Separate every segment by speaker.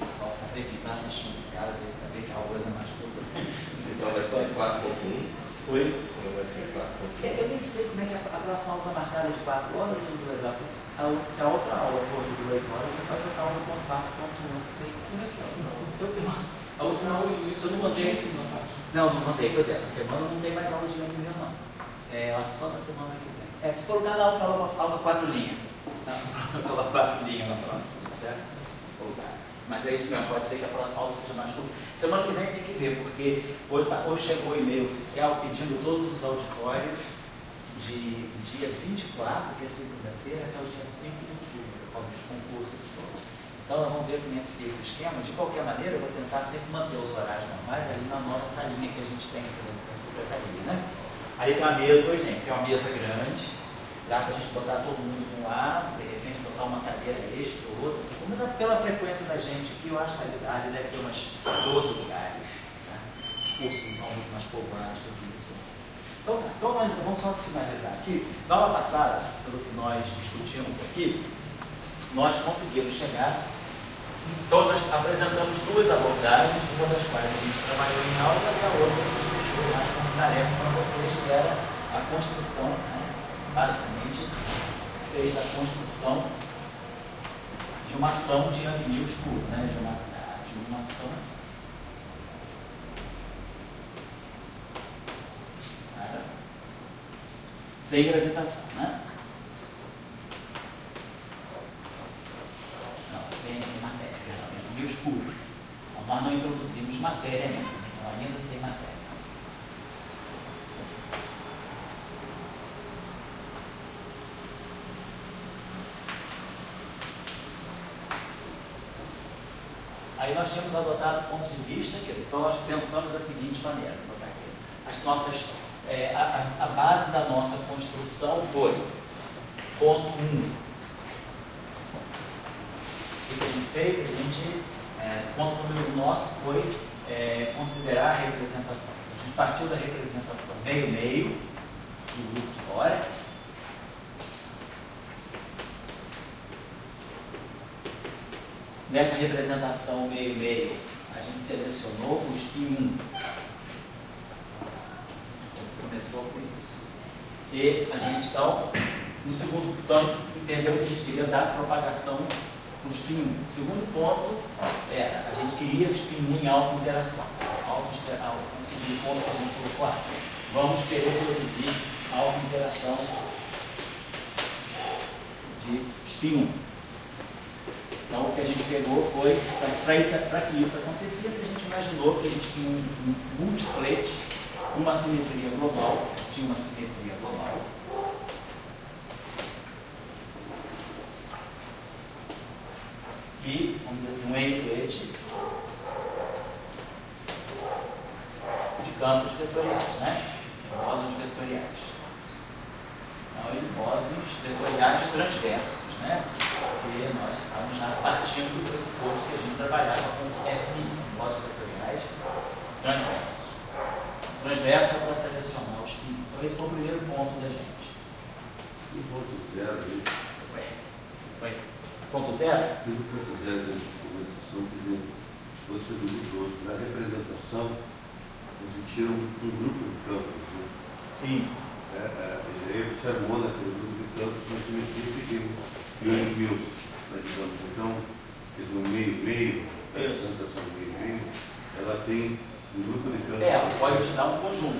Speaker 1: o pessoal saber que está assistindo em casa e saber que a coisa é mais curta.
Speaker 2: Então vai ser 4.1.
Speaker 1: Foi?
Speaker 2: Ou vai ser 4.1?
Speaker 1: Eu nem sei como é que a próxima aula está marcada de 4 horas ou de 2 horas. Se a outra aula for de 2 horas, eu vou botar aula com 4.1, não sei como é que é. A última aula eu não mandei esse não. Não mandei. Pois é, essa semana não tem mais aula de língua não. Eu acho que só na semana que vem. Se for cada aula 4 linhas. Tá? Aula 4 linhas na próxima, tá certo? Se for o caso. Mas é isso mesmo, pode ser que a próxima aula seja mais curta. Semana que vem tem que ver, porque hoje chegou o e-mail oficial pedindo todos os auditórios de dia 24, que é segunda-feira, até o dia 5 de outubro, por causa dos concursos todos. Então, nós vamos ver como é que fica o esquema. De qualquer maneira, eu vou tentar sempre manter os horários normais ali na nova salinha que a gente tem aqui na secretaria, né? Ali tem uma mesa, gente, tem uma mesa grande, dá para a gente botar todo mundo de um lado, de repente botar uma cadeira extra ou outra. Assim, mas pela frequência da gente aqui, eu acho que ali deve ter umas 12 lugares. Tá? Os cursos estão muito mais povoados do que isso. Então nós vamos só finalizar aqui. Na aula passada, pelo que nós discutimos aqui, nós conseguimos chegar. Então nós apresentamos duas abordagens, uma das quais a gente trabalhou em aula e a outra a gente deixou mais como tarefa para vocês, que era a construção, né? Basicamente fez a construção de uma ação de Arrhenius puro, né? de uma ação sem gravitação, né? Não, sem matéria, Arrhenius puro. Então, nós não introduzimos matéria ainda, então ainda sem matéria. Aí nós tínhamos adotado o ponto de vista, então nós pensamos da seguinte maneira, vou botar aqui. As nossas, a base da nossa construção foi, ponto 1. O que a gente fez? Ponto número nosso foi considerar a representação. A gente partiu da representação meio-meio, do grupo de Lorentz. Nessa representação meio-meio, a gente selecionou o spin 1. Começou com isso. E a gente, então, no segundo ponto, entendeu que a gente queria dar propagação para o spin 1. O segundo ponto era, a gente queria o spin 1 em auto-interação. O segundo ponto que a gente colocou lá. Vamos querer produzir auto-interação de spin 1. Então, o que a gente pegou foi, para que isso acontecesse, a gente imaginou que a gente tinha um multiplete, uma simetria global, e, vamos dizer assim, um n-plete de campos vetoriais, né? Bósons vetoriais. Então, bósons vetoriais transversos, né? Porque nós estamos já partindo do pressuposto que a gente trabalhava com FNI, bósons vetoriais transversos. Transverso é para selecionar os spin. Então, esse foi o primeiro ponto da gente.
Speaker 3: E o ponto 0 aí?
Speaker 1: Foi. Ponto 0?
Speaker 3: E o ponto 0 da discussão que você do na representação, você tira um grupo de campos. Né?
Speaker 1: Sim.
Speaker 3: Aí você armona aquele grupo de campos, mas simetria fica então, no meio-meio, a representação meio-meio, ela tem um grupo de campos.
Speaker 1: Ela pode te dar um conjunto.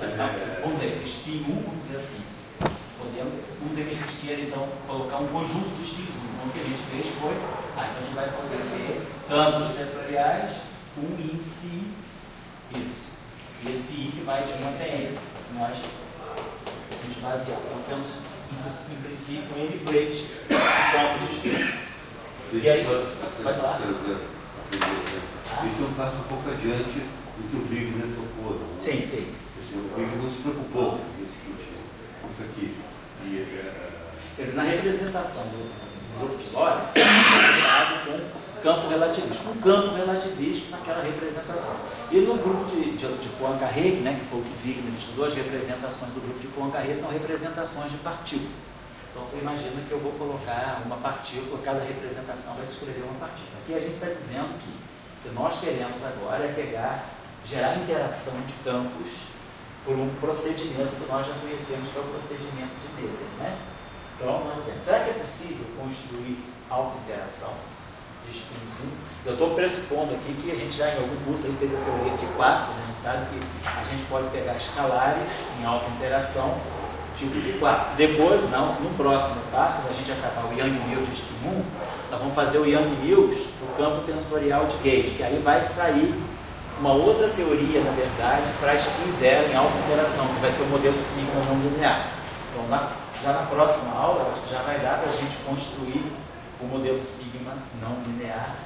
Speaker 1: Vamos dizer, spin 1, vamos dizer assim. Vamos dizer que a gente queira, então, colocar um conjunto de spins 1. Então, o que a gente fez foi, então a gente vai poder ter campos vetoriais, um índice isso. E esse I que vai de 1 até N. Nós, a gente basear. Então, temos, em princípio, um n-plate de campos de spin. E aí, vai falar?
Speaker 3: Isso é um passo um pouco adiante do que o Wigner tocou. Né?
Speaker 1: Sim, sim.
Speaker 3: O Wigner não se preocupou nesse sentido. Isso aqui.
Speaker 1: Quer dizer, na representação do grupo de Lorentz, é ligado com campo relativístico. Um campo relativístico naquela representação. E no grupo de Poincaré, né, que foi o que Wigner estudou, as representações do grupo de Poincaré são representações de partícula. Então você imagina que eu vou colocar uma partícula, cada representação vai descrever uma partícula. Aqui a gente está dizendo que O que nós queremos agora é gerar interação de campos por um procedimento que nós já conhecemos, que é o procedimento de Needham, né? Então, nós dizemos, será que é possível construir auto-interação de spins 1? Eu estou pressupondo aqui que a gente já em algum curso aí fez a teoria F4, né? A gente sabe que a gente pode pegar escalares em auto-interação tipo F4. Depois, no próximo passo, quando a gente acabar o Yang-Mills de spin 1, nós vamos fazer o Yang-Mills do campo tensorial de gauge, que aí vai sair uma outra teoria, na verdade, para spin 0 em auto-interação, que vai ser o modelo sigma não linear. Então, já na próxima aula, já vai dar para a gente construir o modelo sigma não linear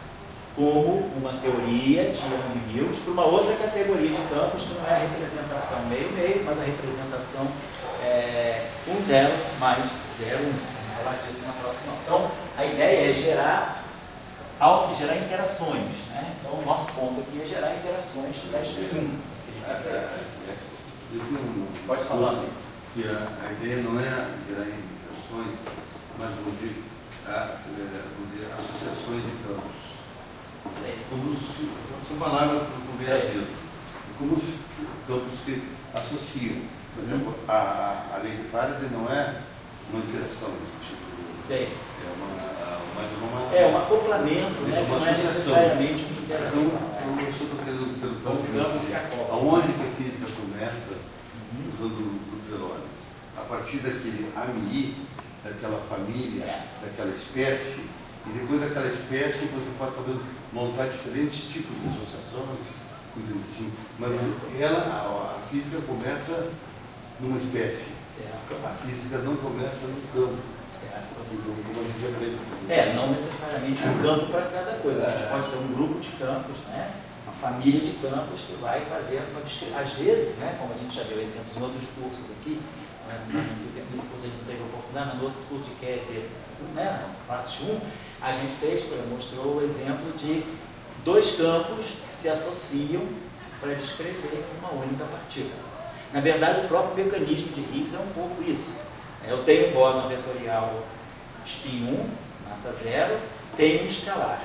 Speaker 1: como uma teoria de Yang-Mills para uma outra categoria de campos, que não é a representação meio-meio, mas a representação 1,0 mais 0,1. Vamos falar disso na próxima. Então, a ideia é gerar interações, né? Então, o nosso ponto aqui é gerar interações da spin 1. Pode falar.
Speaker 3: Que a ideia não é gerar interações, mas associações de campos. São palavras que são verdadeiras. Como os campos se associam. Por exemplo, a lei de Faraday não é uma interação desse tipo.
Speaker 1: É um acoplamento, né? Que não é necessariamente uma interação.
Speaker 3: Então, eu estou querendo perguntar aonde que a física começa usando nucleóides? A partir daquele AMI, daquela família, daquela espécie, e depois daquela espécie você pode montar diferentes tipos de associações, assim. Mas a física começa numa espécie. A física não começa no campo.
Speaker 1: Não necessariamente um campo para cada coisa. A gente pode ter um grupo de campos, né? Uma família de campos que vai fazer, às vezes, né? Como a gente já deu exemplos em outros cursos aqui, nesse curso a gente não teve oportunidade, mas no outro curso de QED, né? Parte 1, a gente mostrou o exemplo de dois campos que se associam para descrever uma única partícula. Na verdade, o próprio mecanismo de Higgs é um pouco isso. Eu tenho um bóson vetorial spin 1, massa 0, tenho um escalar.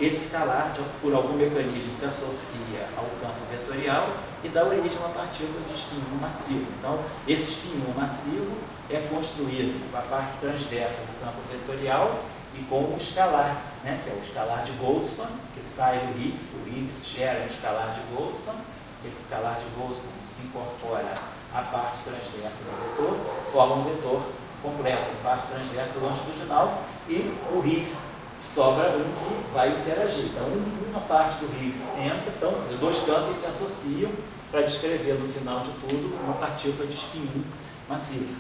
Speaker 1: Esse escalar, por algum mecanismo, se associa ao campo vetorial e dá origem a uma partícula de spin 1 massivo. Então, esse spin 1 massivo é construído com a parte transversa do campo vetorial e com o escalar, né, que é o escalar de Goldstone, que sai do Higgs. O Higgs gera um escalar de Goldstone. Esse escalar de Goldstone se incorpora à parte transversa do vetor, forma um vetor completo, parte transversa longitudinal, e o Higgs sobra um que vai interagir. Então, uma parte do Higgs entra, então, os dois campos se associam para descrever, no final de tudo, uma partícula de spin 1 massiva.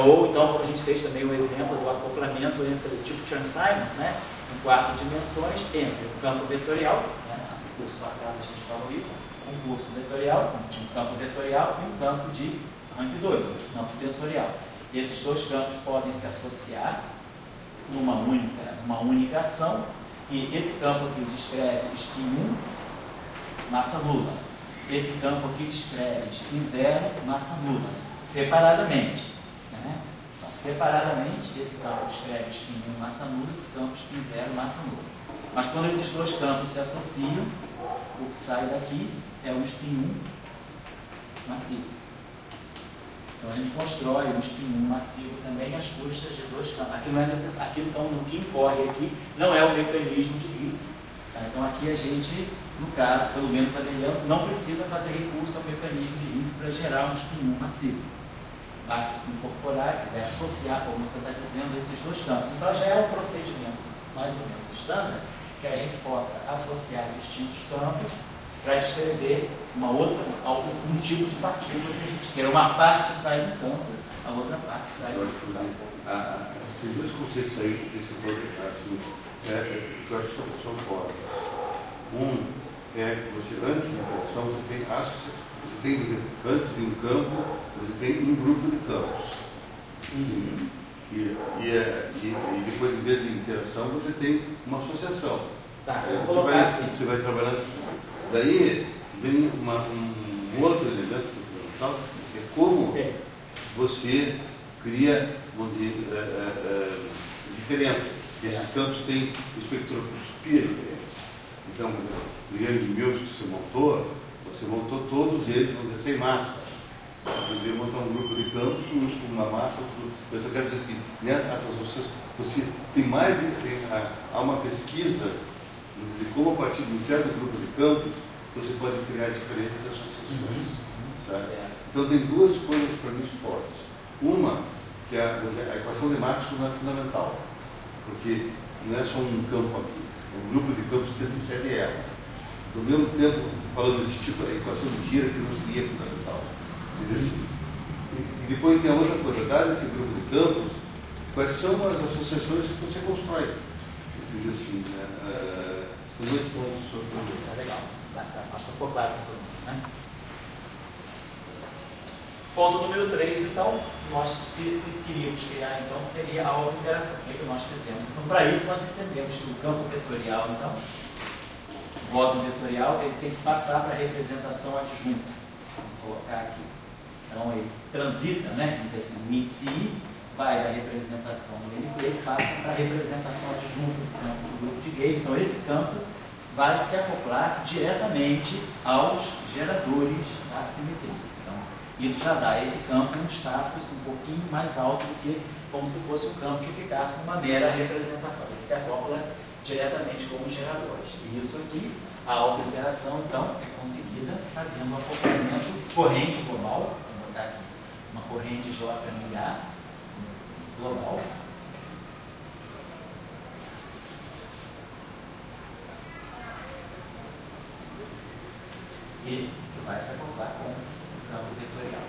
Speaker 1: Ou então, a gente fez também o exemplo do acoplamento entre o tipo Chern-Simons, né, em 4 dimensões, entre o campo vetorial, né, no curso passado a gente falou isso, um curso vetorial, um campo vetorial e um campo de rank 2, um campo tensorial. E esses dois campos podem se associar numa única ação, e esse campo aqui descreve spin 1, massa nula. Esse campo aqui descreve spin 0, massa nula, separadamente. Né? Então, separadamente, esse campo descreve spin 1, massa nula, esse campo spin 0, massa nula. Mas quando esses dois campos se associam, o que sai daqui é um spin 1 massivo. Então a gente constrói um spin 1 massivo também às custas de dois campos. Aqui não é necessário, aqui, então, o que incorre aqui não é o mecanismo de Higgs. Tá? Então aqui a gente, no caso, pelo menos avaliando, não precisa fazer recurso ao mecanismo de Higgs para gerar um spin 1 massivo. Basta incorporar, quiser associar, como você está dizendo, esses dois campos. Então já é um procedimento mais ou menos estándar, que a gente possa associar distintos campos para descrever um tipo de partícula que a gente quer. Uma parte sai do campo, a outra parte sai do campo.
Speaker 3: Tem dois conceitos aí que você citou, assim, que eu acho que são fortes. Um é que você, antes da interação, você tem associação. Você tem, antes de um campo, você tem um grupo de campos. E depois, em vez de interação, você tem uma associação.
Speaker 1: Tá, eu vou colocar assim.
Speaker 3: Você vai trabalhando. Daí vem um outro elemento fundamental, que é como você cria, vamos dizer, diferença. Esses campos têm espectroscopia diferente. Então, no Rio de Milton que você montou todos eles, vamos dizer, sem massa. Você poderia montar um grupo de campos, uns com uma massa, outros. Eu só quero dizer assim, nessas associações, você tem mais há uma pesquisa de como a partir de um certo grupo de campos você pode criar diferentes associações. Sabe? Então tem duas coisas para mim fortes. Uma, que a equação de Maxwell não é fundamental, porque não é só um campo aqui, um grupo de campos dentro de ela. Do mesmo tempo, falando desse tipo, a equação de Dirac que não seria fundamental. E depois tem a outra coisa, dado esse grupo de campos, quais são as associações que você constrói? Entendeu? Assim, os dois pontos sobre
Speaker 1: o legal, acho que ficou claro para todo mundo, né? Ponto número 3, então, nós queríamos criar, então, seria a auto-interação. O que nós fizemos? Então, para isso, nós entendemos que o campo vetorial, então, o Gaussian vetorial, ele tem que passar para a representação adjunta. Vamos colocar aqui. Então, ele transita, né? Vamos dizer assim, o índice I vai da representação do NP e passa para a representação adjunta do campo do grupo de gauge. Então, esse campo vai se acoplar diretamente aos geradores da simetria. Isso já dá a esse campo um status um pouquinho mais alto do que como se fosse um campo que ficasse numa mera representação. Ele se acopla diretamente com os geradores. E isso aqui, a auto-interação, então, é conseguida fazendo um acoplamento corrente global. Vou botar aqui uma corrente JMA, assim, global. E vai se acoplar com campo vetorial.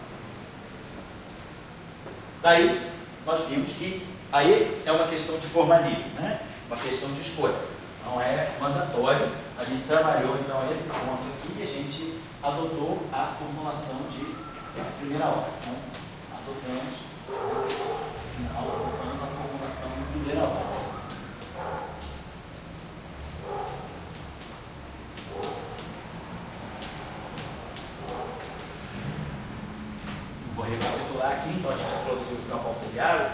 Speaker 1: Daí, nós vimos que aí é uma questão de formalismo, né? Uma questão de escolha. Não é mandatório. A gente trabalhou, então, esse ponto aqui e a gente adotou a formulação de primeira ordem. Então, adotamos a formulação de primeira ordem. Vou recapitular aqui, então a gente introduziu o campo auxiliar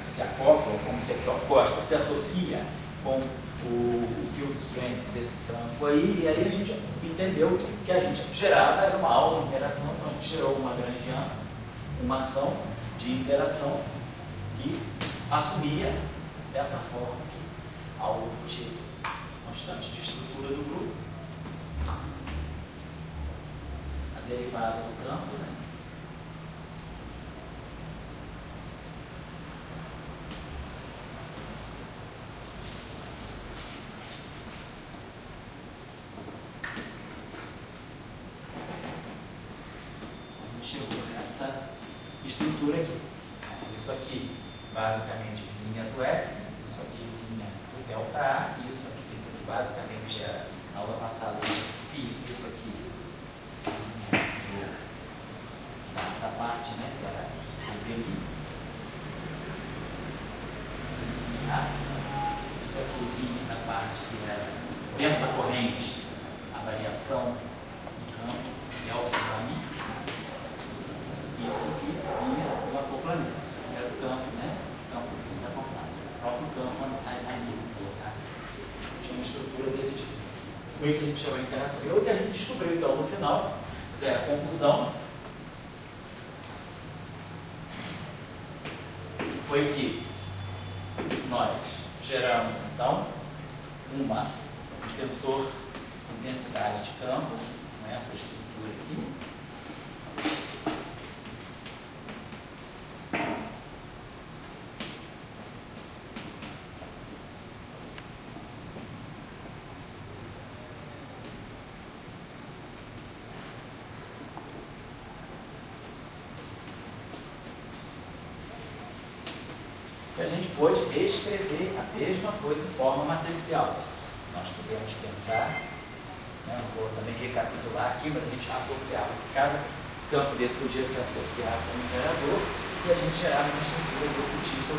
Speaker 1: se acopla, como se acosta, se associa com o field strength desse campo aí, e aí a gente entendeu que o que a gente gerava era uma auto-interação, então a gente gerou uma grandiana, uma ação de interação que assumia dessa forma aqui, ao tipo constante de estrutura do grupo, a derivada do campo, né? Chegou nessa estrutura aqui. Isso aqui basicamente vinha do F, isso aqui vinha do delta A, e isso aqui basicamente era, na aula passada, isso aqui vinha da parte, né, que era o BMI. Isso aqui vinha da parte que era dentro da corrente, a variação do campo, delta A. Isso aqui vinha do acoplamento. Isso aqui era o campo, né? O campo que se acoplava. O próprio campo ali, assim. Tinha uma estrutura desse tipo. Com isso a gente chama de interação. E o que a gente descobriu, então, no final, a conclusão, foi que nós geramos, então, um tensor de intensidade de campo, com essa estrutura aqui. Que a gente pôde escrever a mesma coisa de forma matricial. Nós podemos pensar, né, vou também recapitular aqui para a gente associar, cada campo desse podia se associar com um gerador e a gente gerava uma estrutura desse tipo.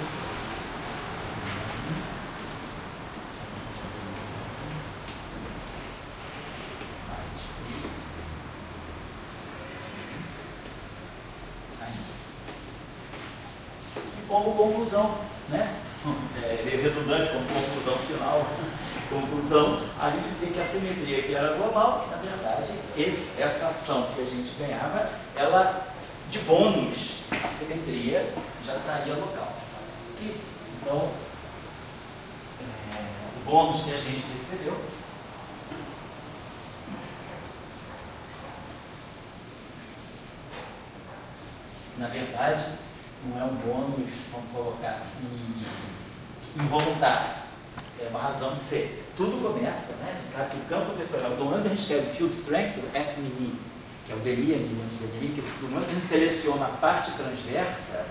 Speaker 1: Como conclusão, né? É redundante como conclusão final, normal. Conclusão, a gente vê que a simetria que era global, na verdade, essa ação que a gente ganhava, ela, de bônus, a simetria já saía local. Aqui, então, o bônus que a gente recebeu na verdade, não é um bônus, vamos colocar assim, involuntário. É uma razão de ser. Tudo começa, né? Sabe que o campo vetorial, do momento que a gente quer o field strength, o F-mini, que é o DMI, antes do DMI, do momento que a gente seleciona a parte transversa,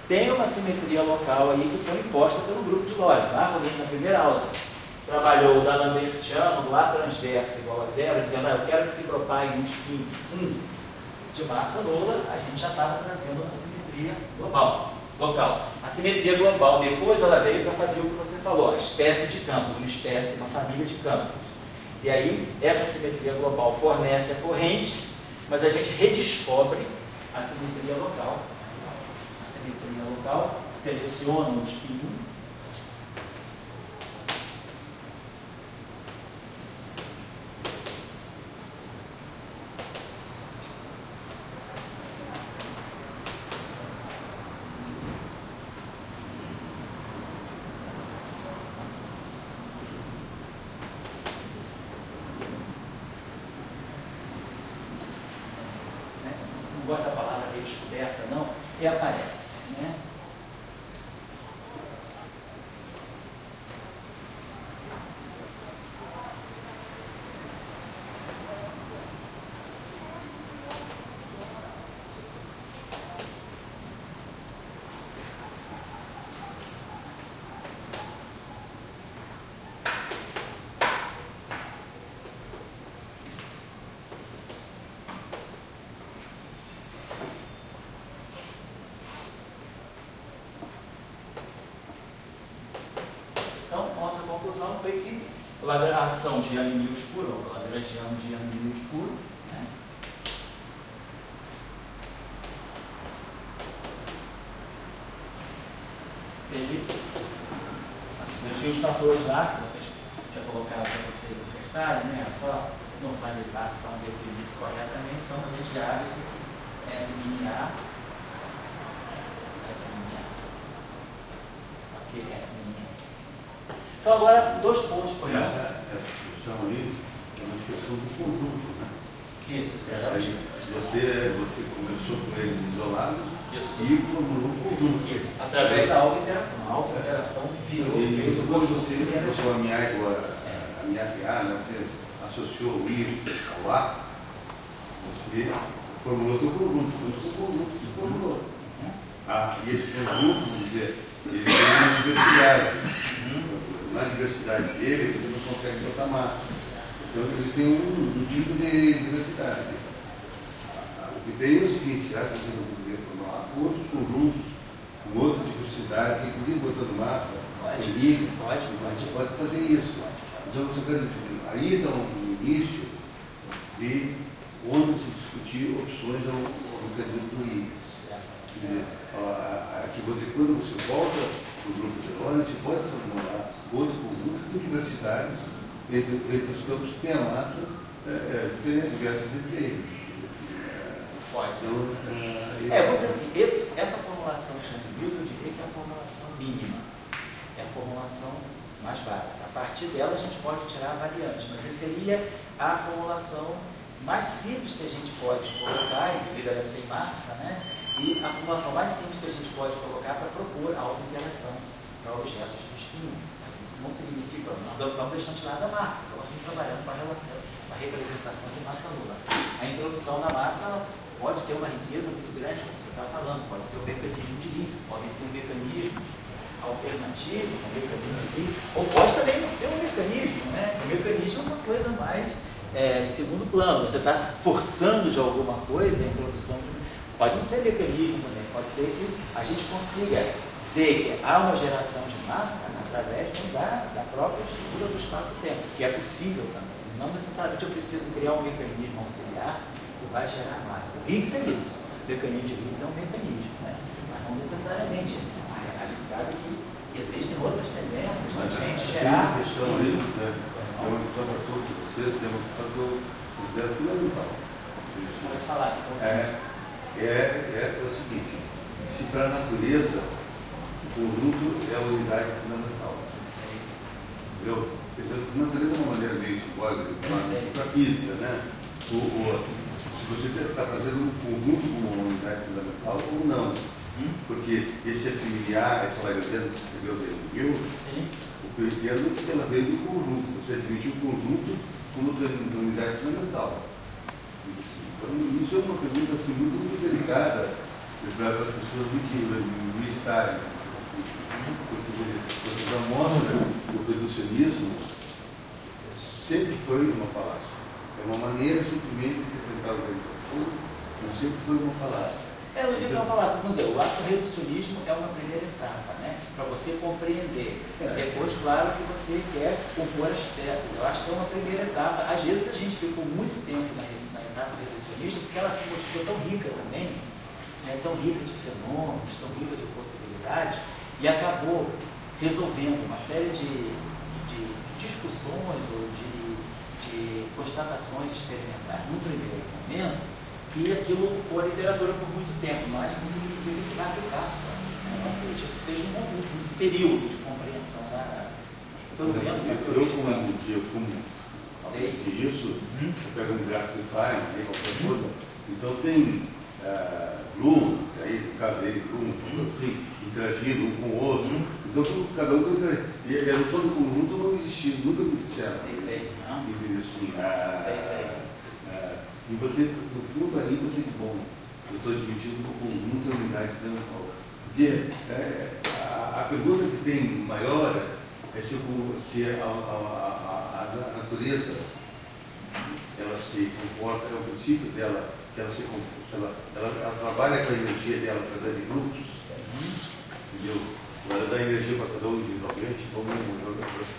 Speaker 1: tem uma simetria local aí que foi imposta pelo grupo de Lorentz. Lá, quando a gente na primeira aula trabalhou o D'Alembertiano, do A transverso igual a zero, dizendo, eu quero que se propague um spin 1 de massa nula, a gente já estava trazendo uma simetria global, local. A simetria global, depois ela veio para fazer o que você falou, a espécie de campos, uma família de campos. E aí, essa simetria global fornece a corrente, mas a gente redescobre a simetria local. A simetria local seleciona o spin 1. Não gosto da palavra redescoberta, não, e aparece, né? Nossa conclusão foi que a ação de anil escuro, ou Lagrangiano de anil escuro, né? Eu tinha os fatores lá que vocês já colocaram para vocês acertarem, né? Só normalizar a ação e definir isso corretamente, então a gente abre isso aqui, F mini A, ok, F mini A. Então agora, dois pontos por exemplo.
Speaker 3: Essa discussão aí é uma questão do conjunto, né?
Speaker 1: Isso, certo.
Speaker 3: Você começou com eles isolados
Speaker 1: isso.
Speaker 3: E formulou um conjunto.
Speaker 1: Isso, através da auto-interação. A auto-interação virou, fez o conjunto.
Speaker 3: Você colocou a minha TA, né? Você associou o I ao A, você formulou o teu conjunto. O conjunto se formulou. E esse conjunto, vamos dizer, ele tem uma diversidade. Na diversidade dele, você não consegue botar massa. Então, ele tem um tipo de diversidade. O que tem é o seguinte, será que você não poderia formar outros conjuntos com outra diversidade, inclusive botando massa? Pode fazer isso. Então, você quer dizer, aí está um início de onde se discutir opções ao mecanismo do Higgs. Quando você volta para o grupo de Lorentz, você pode formular outro conjunto com diversidades entre os campos que têm a massa diferente, diversas entre eles.
Speaker 1: Pode.
Speaker 3: Então,
Speaker 1: vamos dizer assim, essa formulação de Chantilly, eu diria que é a formulação mínima, é a formulação mais básica. A partir dela a gente pode tirar variantes, mas essa seria a formulação mais simples que a gente pode colocar, inclusive ela é sem massa, né? E a formulação mais simples que a gente pode colocar para propor a auto-interação para objetos de espinho. Mas isso não significa, não estamos deixando de lado a massa, nós estamos trabalhando com a representação de massa nula. A introdução da massa pode ter uma riqueza muito grande, como você está falando, pode ser o mecanismo de Higgs, podem ser mecanismos alternativos, um mecanismo aqui, ou pode também não ser um mecanismo, né? O mecanismo é uma coisa mais de segundo plano, você está forçando de alguma coisa a introdução de. Pode não ser mecanismo também, pode ser que a gente consiga ver que há uma geração de massa através da própria estrutura do espaço-tempo, que é possível também. Não necessariamente eu preciso criar um mecanismo auxiliar que vai gerar massa. O Higgs é isso. O mecanismo de Higgs é um mecanismo, né? Mas não necessariamente. A gente sabe que existem outras tendências de a gente gerar
Speaker 3: vocês, que é uma questão que eu considero fundamental.
Speaker 1: Pode falar.
Speaker 3: É o seguinte, se para a natureza o conjunto é a unidade fundamental. Entendeu? Quer dizer, a natureza é uma maneira meio simbólica, para a física, né? Se você está trazendo um conjunto como uma unidade fundamental ou não. Porque esse é familiar, essa Lagrangiana que escreveu desde o Peirciano, porque ela veio do conjunto. Você admitiu o conjunto como unidade fundamental. Então, isso é uma pergunta assim, muito delicada para as pessoas meditarem. Porque você já mostra que o reducionismo sempre foi uma falácia. É uma maneira simplesmente de tentar organização, mas sempre foi uma falácia.
Speaker 1: Eu não digo que é uma falácia, vamos dizer, eu acho que o reducionismo é uma primeira etapa, né? Para você compreender. Depois, claro, que você quer compor as peças. Eu acho que é uma primeira etapa. Às vezes a gente ficou muito tempo na etapa reducionista, porque ela se mostrou tão rica também, né? Tão rica de fenômenos, tão rica de possibilidades, e acabou resolvendo uma série de discussões ou de constatações experimentais no primeiro momento, e aquilo ocupou a literatura por muito tempo, mas não significa que vai ficar só. Eu acredito que seja um período de compreensão da pelo menos na
Speaker 3: eu como isso, eu pego um gráfico de Feynman, qualquer coisa, então tem Bloom, aí no caso dele, Bloom, assim, interagindo um com o outro, então cada um tem. E a noção do conjunto não existiu, nunca me disseram.
Speaker 1: Sei.
Speaker 3: E você, no fundo, aí você diz, bom, eu estou admitindo que o conjunto é unidade fundamental. Porque a pergunta que tem maior é se a natureza ela se comporta, é o princípio dela, que ela trabalha com a energia dela através de grupos, entendeu? Ela dá energia para cada um individualmente,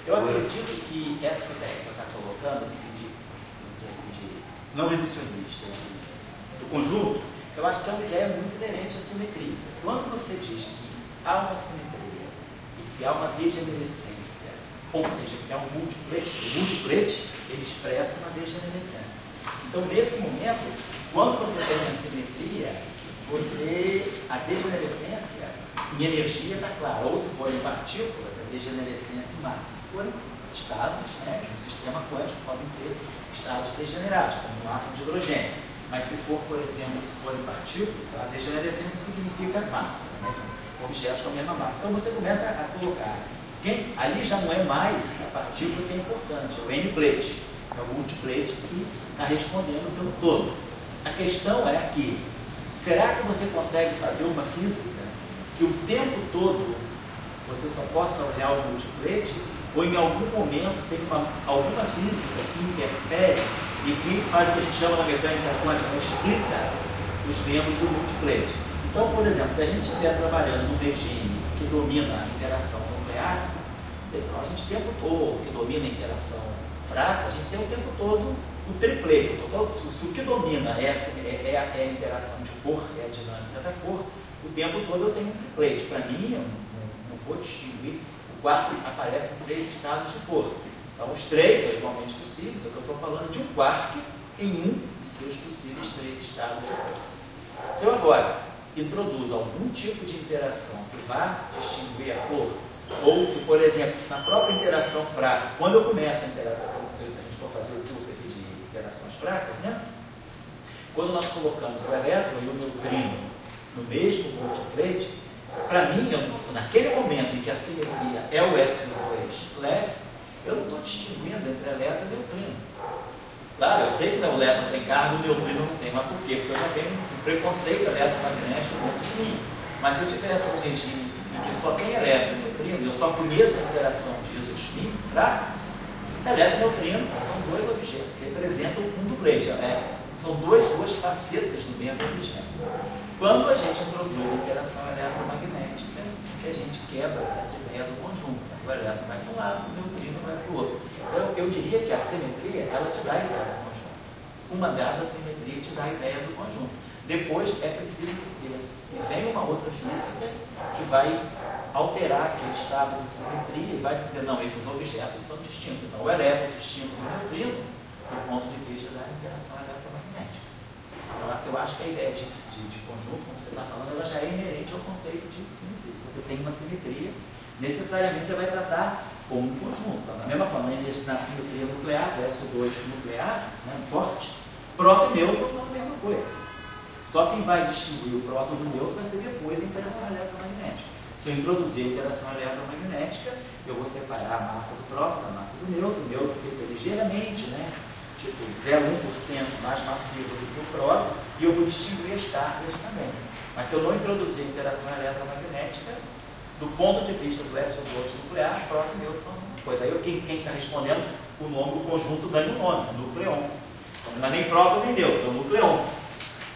Speaker 1: eu acredito que essa ideia que você está colocando, assim, de não reducionista, do conjunto, eu acho que é uma ideia muito inerente à simetria. Quando você diz que há uma simetria e que há uma degenerescência, ou seja, que há um multiplete, o multiplete ele expressa uma degenerescência. Então, nesse momento, quando você tem a simetria, a degenerescência em energia está clara, ou se forem partículas, a degenerescência em massa. Se forem estados, né, de um sistema quântico, podem ser estados degenerados, como um átomo de hidrogênio. Mas se for, por exemplo, se forem partículas, a degenerescência significa massa, né, objetos com a mesma massa. Então você começa a colocar, ali já não é mais a partícula que é importante, é o N-plate, é o multiplate que está respondendo pelo todo. A questão é que, será que você consegue fazer uma física que o tempo todo você só possa olhar o multiplate, ou em algum momento tem alguma física que interfere e que faz o que a gente chama na mecânica quântica, explica os membros do multiplate. Então, por exemplo, se a gente estiver trabalhando num regime que domina a interação nuclear, então a gente tem o tempo todo, que domina a interação fraca, a gente tem o tempo todo o triplete. Se o que domina é a interação de cor, é a dinâmica da cor, o tempo todo eu tenho um triplete. Para mim, eu não vou distinguir. O quarto aparece em 3 estados de cor. Então, os 3 são igualmente possíveis. É o que eu estou falando de um quarto em um de seus possíveis 3 estados de cor. Se eu agora introduzo algum tipo de interação que vá distinguir a cor, ou se, por exemplo, na própria interação fraca, quando eu começo a interação, a gente for fazer o curso aqui de interações fracas, né? Quando nós colocamos o elétron e o neutrino no mesmo multiplate, para mim, naquele momento em que a simetria é o SO2 left, eu não estou distinguindo entre elétron e neutrino. Claro, eu sei que o elétron tem carga e o neutrino não tem, mas por quê? Porque eu já tenho um preconceito eletromagnético dentro de mim. Mas se eu tivesse um regime em que só tem elétron e neutrino, e eu só conheço a interação de isospin fraco, elétron e neutrino são 2 objetos que representam um duplete. São duas facetas do mesmo objeto. Quando a gente introduz a interação eletromagnética, que a gente quebra essa ideia do conjunto. O elétron vai para um lado, o neutrino vai para o outro. Então, eu diria que a simetria, ela te dá a ideia do conjunto. Uma dada simetria te dá a ideia do conjunto. Depois, é preciso ver se vem uma outra física que vai alterar aquele estado de simetria e vai dizer, não, esses objetos são distintos. Então, o elétron é distinto do neutrino, do ponto de vista da interação eletromagnética. Então, eu acho que a ideia de conjunto, como você está falando, ela já é inerente ao conceito de simetria. Se você tem uma simetria, necessariamente você vai tratar como um conjunto. Da mesma forma, na simetria nuclear, o SO2 nuclear, né, forte, próton e nêutron são a mesma coisa. Só quem vai distinguir o próton do nêutron vai ser depois a interação eletromagnética. Se eu introduzir a interação eletromagnética, eu vou separar a massa do próton da massa do nêutron. O nêutron fica ligeiramente, né, tipo 0,1% mais massivo do que o próton, e eu vou distinguir as cargas também. Mas se eu não introduzir a interação eletromagnética, do ponto de vista do SO2 nuclear, próton e nêutron são a mesma coisa. Aí quem está respondendo, o nome do conjunto ganha o nome, núcleon. Então, não é nem próton nem nêutron, é o núcleon.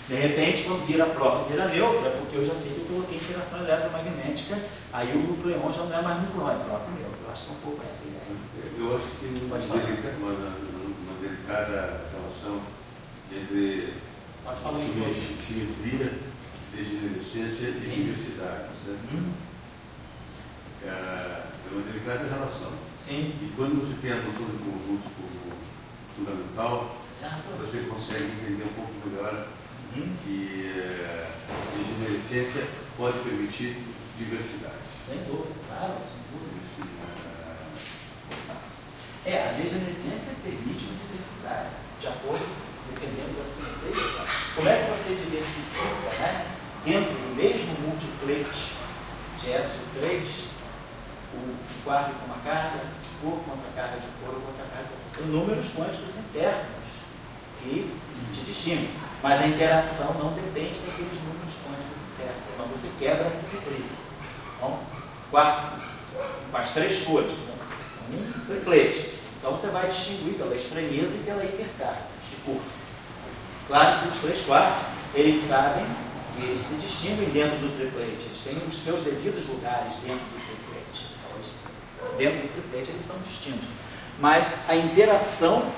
Speaker 1: De repente, quando vira próton e vira nêutron, é porque eu já sei que eu coloquei interação eletromagnética, aí o núcleon já não é mais núcleon, é próton e nêutron. Eu acho que é um pouco essa ideia.
Speaker 3: Eu acho que tem uma delicada relação entre simetria, degenerescência e diversidade. É uma delicada relação.
Speaker 1: Sim.
Speaker 3: E quando você tem a noção de conjunto como fundamental, você consegue entender um pouco melhor que a degenerescência pode permitir diversidade.
Speaker 1: Sem dúvida, claro, sem dúvida. A degenerescência permite uma diversidade, de acordo, dependendo da simetria. Como é que você diversifica, né? Dentro do mesmo multiplete de SO3, o quark com uma carga de cor contra carga de cor contra carga de cor. Números quânticos internos que te distinguem. Mas a interação não depende daqueles números quânticos internos, senão você quebra a simetria. Então, quark com as três cores, né? Um triplete. Então você vai distinguir pela estranheza e pela hipercarga de cor. Claro que os três quarks, eles sabem que eles se distinguem dentro do triplete. Eles têm os seus devidos lugares dentro do triplete. Dentro do triplete eles são distintos. Mas a interação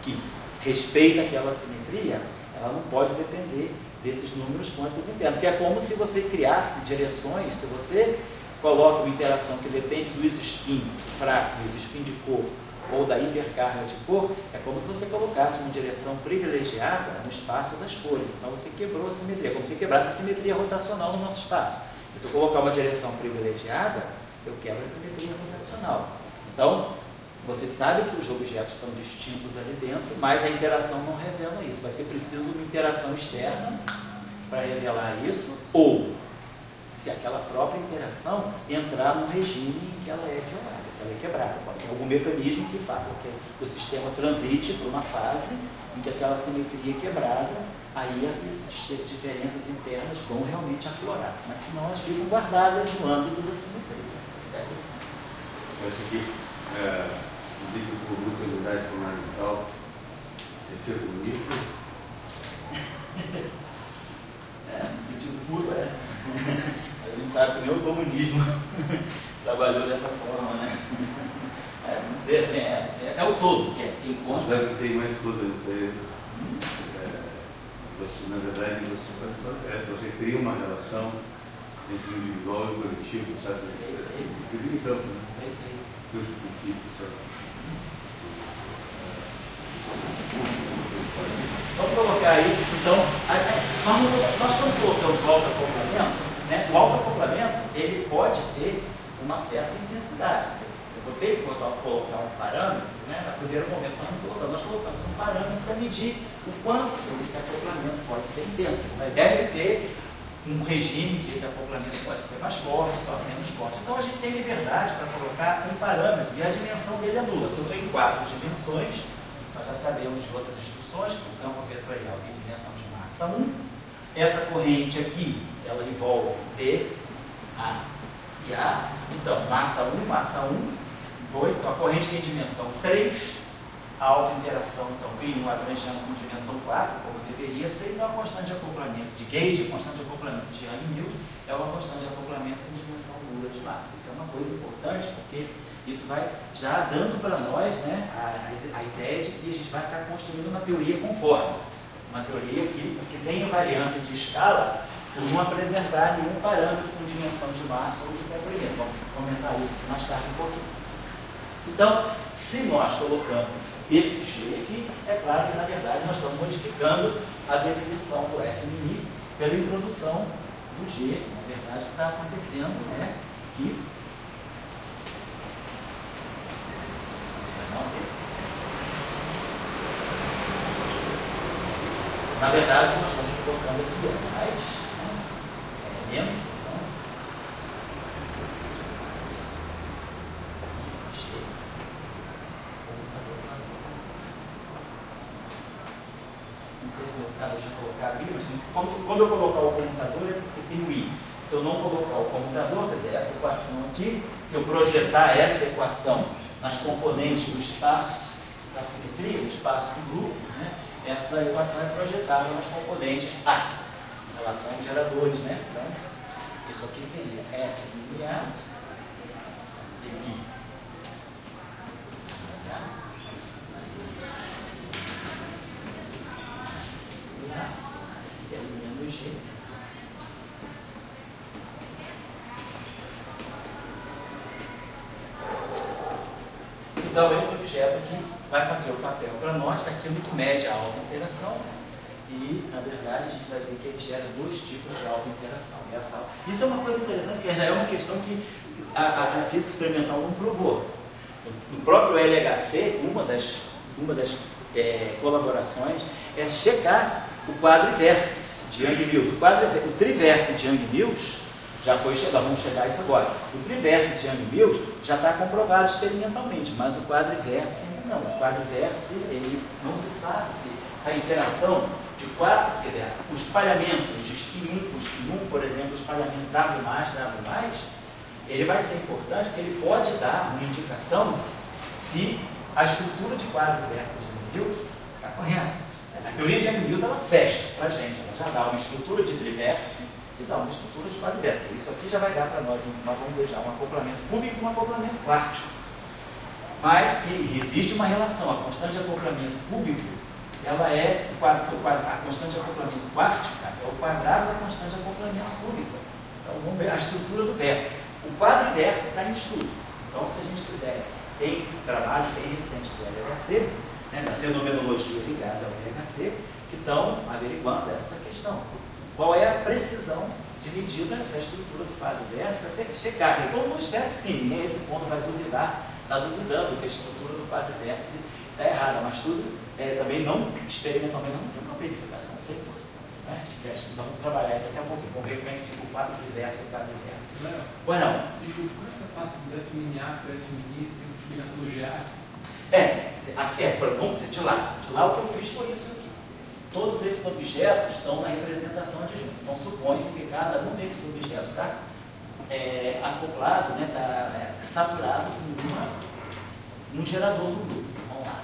Speaker 1: que respeita aquela simetria, ela não pode depender desses números quânticos internos. Que é como se você criasse direções, se você coloca uma interação que depende do isospin fraco, do isospin de cor, ou da hipercarga de cor, é como se você colocasse uma direção privilegiada no espaço das cores. Então você quebrou a simetria, é como se quebrasse a simetria rotacional no nosso espaço. E se eu colocar uma direção privilegiada, eu quebro a simetria rotacional. Então, você sabe que os objetos estão distintos ali dentro, mas a interação não revela isso. Vai ser preciso uma interação externa para revelar isso, ou, se aquela própria interação entrar num regime em que ela é violada, que ela é quebrada. Pode ter algum mecanismo que faça com que o sistema transite por uma fase em que aquela simetria é quebrada, aí essas diferenças internas vão realmente aflorar. Mas senão elas ficam guardadas no âmbito da simetria.
Speaker 3: Isso aqui, digo por muita unidade fundamental, é ser bonito.
Speaker 1: No sentido puro, A gente sabe que nem o comunismo trabalhou dessa forma, né? Vamos dizer assim, é o todo que encontra.
Speaker 3: Sabe que tem mais coisas nisso aí. Na verdade, você cria uma relação entre o individual e o coletivo, sabe? Vive em campo, né? Esse princípio, sabe?
Speaker 1: Vamos colocar aí, então, nós quando colocamos o autoacoplamento, né, o autoacoplamento, ele pode ter uma certa intensidade. Eu vou ter que colocar um parâmetro, né, no primeiro momento nós colocamos um parâmetro para medir o quanto esse acoplamento pode ser intenso. Deve ter um regime que esse acoplamento pode ser mais forte, só menos forte. Então a gente tem liberdade para colocar um parâmetro e a dimensão dele é nula. Se eu tenho 4 dimensões, nós já sabemos de outras instruções que o campo vetorial tem dimensão de massa 1. Essa corrente aqui, ela envolve D, A e A. Então, massa 1, 2. Então, a corrente tem dimensão 3. A autointeração, então, cria um Lagrangiano com dimensão 4, como deveria ser. Então, a constante de acoplamento de Gauge, a constante de acoplamento de Young-Newton, é uma constante de acoplamento com dimensão nula de massa. Isso é uma coisa importante, porque isso vai já dando para nós, né, a ideia de que a gente vai estar construindo uma teoria conforme. Uma teoria que tem invariância de escala por não apresentar nenhum parâmetro com dimensão de massa ou de comprimento. Vamos comentar isso mais tarde um pouquinho. Então, se nós colocamos esse G aqui, é claro que, na verdade, nós estamos modificando a definição do FMI pela introdução do G, que, na verdade, o que está acontecendo é que na verdade, nós estamos colocando aqui mais, menos, então, não sei se no caso deixa eu colocar ali, mas quando eu colocar o comutador é porque tem o I. Se eu não colocar o comutador, quer dizer, essa equação aqui, se eu projetar essa equação nas componentes do espaço da simetria, do espaço do grupo, né, essa equação é projetável nas componentes A, em relação aos geradores, né? Então, isso aqui seria F de A e I. E aí menos G. Então, esse objeto aqui vai fazer o papel para nós daquilo que mede a alta interação e, na verdade, a gente vai ver que ele gera dois tipos de alta interação. Isso é uma coisa interessante, que é uma questão que a física experimental não provou. No próprio LHC, uma das colaborações é checar o quadrivértice de Young-Mills. O trivértice de Young-Mills já foi chegado, vamos chegar a isso agora. O trivértice de Young-Mills já está comprovado experimentalmente, mas o quadrivértice não. O quadrivértice, ele não se sabe se a interação de quatro, quer dizer, o espalhamento de spin 1, por exemplo, o espalhamento W+, ele vai ser importante porque ele pode dar uma indicação se a estrutura de quadrivértice de Young-Mills está correta. A teoria de Young-Mills, ela fecha para a gente, ela já dá uma estrutura de trivértice e dá uma estrutura de quadrivértice. Isso aqui já vai dar para nós vamos deixar um acoplamento cúbico e um acoplamento quártico. Mas existe uma relação, a constante de acoplamento cúbico, ela é, a constante de acoplamento quártica é o quadrado da constante de acoplamento cúbico. Então vamos ver a estrutura do vértice. O quadrivértice está em estudo. Então, se a gente quiser, tem trabalhos bem recentes do LHC, né, da fenomenologia ligada ao LHC, que estão averiguando essa questão. Qual é a precisão de medida da estrutura do quadrivértice para ser checada? Todo mundo espera que sim, ninguém a esse ponto vai duvidar, está duvidando que a estrutura do quadrivértice está errada, mas tudo também não, experimentalmente, não tem uma verificação 100%. Né? Então vamos trabalhar isso daqui a pouquinho, vamos ver como é que fica o quadrivértice e o quadrivértice. Ou não?
Speaker 4: Desculpa, como é que você passa do FMA para o FMI, tem que explicar pelo GA?
Speaker 1: Vamos dizer, de lá o que eu fiz foi isso aqui. Todos esses objetos estão na representação adjunta. Então, supõe-se que cada um desses objetos está acoplado, está saturado num gerador do grupo. Vamos lá.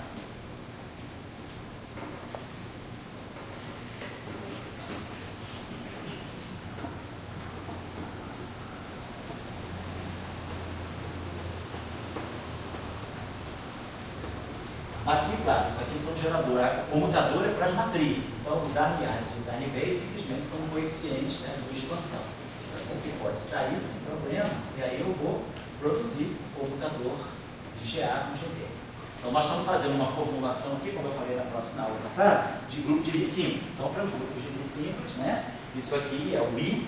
Speaker 1: Aqui, claro, isso aqui são geradores. O comutador é para as matrizes. Então, os aniais e os aniveis simplesmente são coeficientes, né, de expansão. Então, isso aqui pode sair sem problema, e aí eu vou produzir o comutador de GA com GB. Então, nós estamos fazendo uma formulação aqui, como eu falei na aula passada, de grupo de Lie simples. Então, para o grupo de Lie simples, né, isso aqui é o I,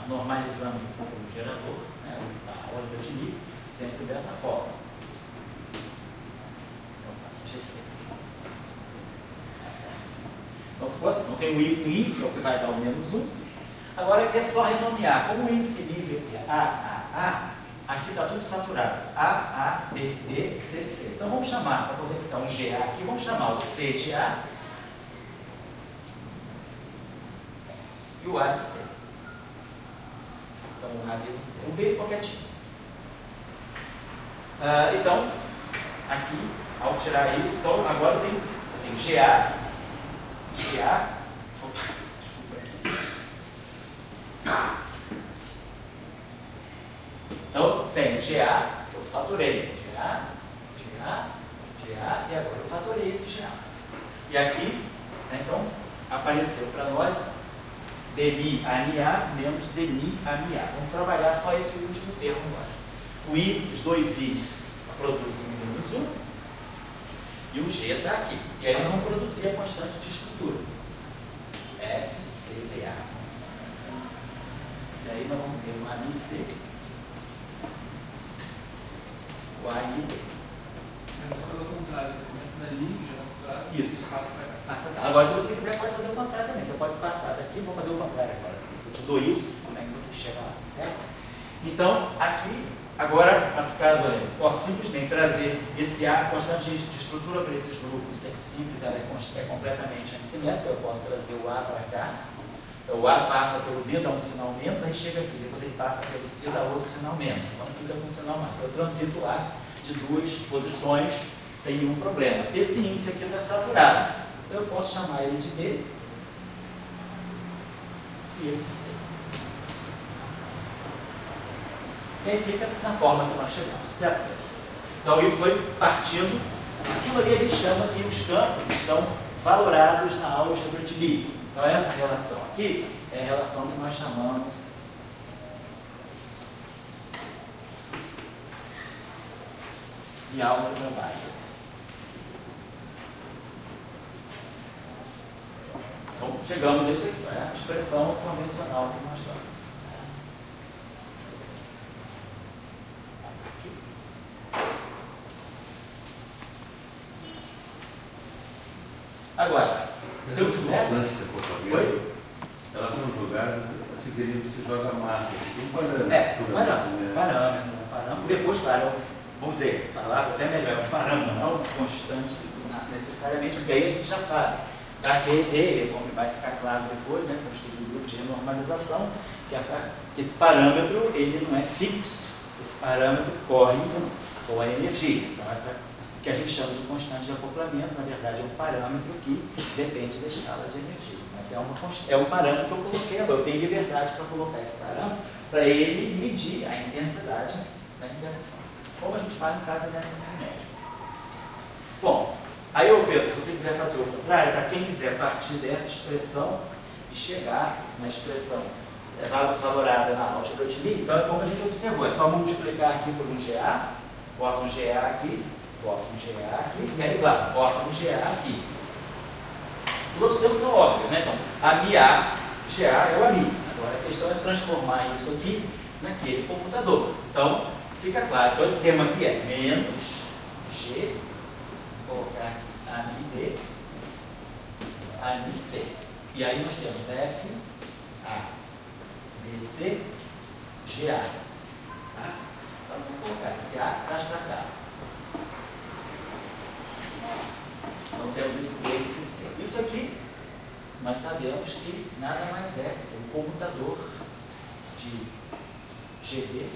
Speaker 1: normalizando o gerador, né, a órbita de Lie, sempre dessa forma. Tá certo. Então ficou assim. Então tem o I, que é o que vai dar o -1. Agora aqui é só renomear. Como o índice livre aqui é A, aqui está tudo saturado. A, B, B, C, C. Então vamos chamar, para poder ficar um GA aqui, vamos chamar o C de A e o A de C. Então o A, B e o C. O B ficou quietinho. Então, aqui, ao tirar isso, então agora tem GA, então tem GA, que eu fatorei, GA, e agora eu fatorei esse GA. E aqui, né, então, apareceu para nós DNI ANIA menos DNI ANIA. Vamos trabalhar só esse último termo agora. O I, os dois I's,
Speaker 5: produz o -1, e o G está aqui. E aí nós vamos produzir a constante de estrutura. FCDA. E aí nós vamos ter o ANIC, o AID.
Speaker 4: Mas faz ao contrário, você começa dali, já está saturado,
Speaker 5: Isso.
Speaker 4: passa para cá.
Speaker 5: Passa pra cá. Agora, se você quiser, pode fazer o contrário também. Você pode passar daqui, vou fazer o contrário agora. Se eu te dou isso, como é que você chega lá, certo? Então, aqui, agora, para ficar doendo, posso simplesmente trazer esse A, constante de estrutura para esses grupos simples, ela é completamente antissimétrica. Eu posso trazer o A para cá. O A passa pelo B, dá um sinal menos, aí chega aqui. Depois ele passa pelo C, dá outro sinal menos. Então, fica com um sinal mais. Eu transito o A de duas posições sem nenhum problema. Esse índice aqui está saturado. Então, eu posso chamar ele de B e esse de C. E aí fica na forma que nós chegamos, certo? Então, isso foi partindo. Aquilo ali a gente chama que os campos estão valorados na álgebra de Lie. Então, essa relação aqui é a relação que nós chamamos de álgebra Bayer. Então, chegamos a isso aqui, é a expressão convencional que nós estamos. Agora, se eu quiser.
Speaker 3: Oi? Ela foi um lugar, se queria que você joga massa, um parâmetro.
Speaker 5: Parâmetro. Depois, claro, vamos dizer, a palavra até melhor, é um parâmetro, não é um constante necessariamente, porque aí a gente já sabe. Para QED, como vai ficar claro depois, né, com o estudo do grupo de renormalização, que esse parâmetro ele não é fixo, esse parâmetro corre com a energia. Então, essa que a gente chama de constante de acoplamento, na verdade, é um parâmetro que depende da escala de energia. Mas é um parâmetro que eu coloquei agora. Eu tenho liberdade para colocar esse parâmetro para ele medir a intensidade da interação, como a gente faz no caso eletromagnético. Bom, aí eu penso, se você quiser fazer o contrário, para quem quiser partir dessa expressão e chegar na expressão valorada na álgebra de Lie, então é como a gente observou, é só multiplicar aqui por um GA, bota um GA aqui, bota um GA aqui, e aí lá, bota um GA aqui. Os outros termos são óbvios, né? Então, AMI-A, GA é o AMI. Agora a questão é transformar isso aqui naquele computador. Então, fica claro. Então, esse termo aqui é menos G, vou colocar aqui AMI-B, AMI-C. E aí nós temos F, A, B, C, GA. Tá? Então, vamos colocar esse A, traz para cá. Então temos esse B e esse C. Isso aqui, nós sabemos que nada mais é que um comutador de GB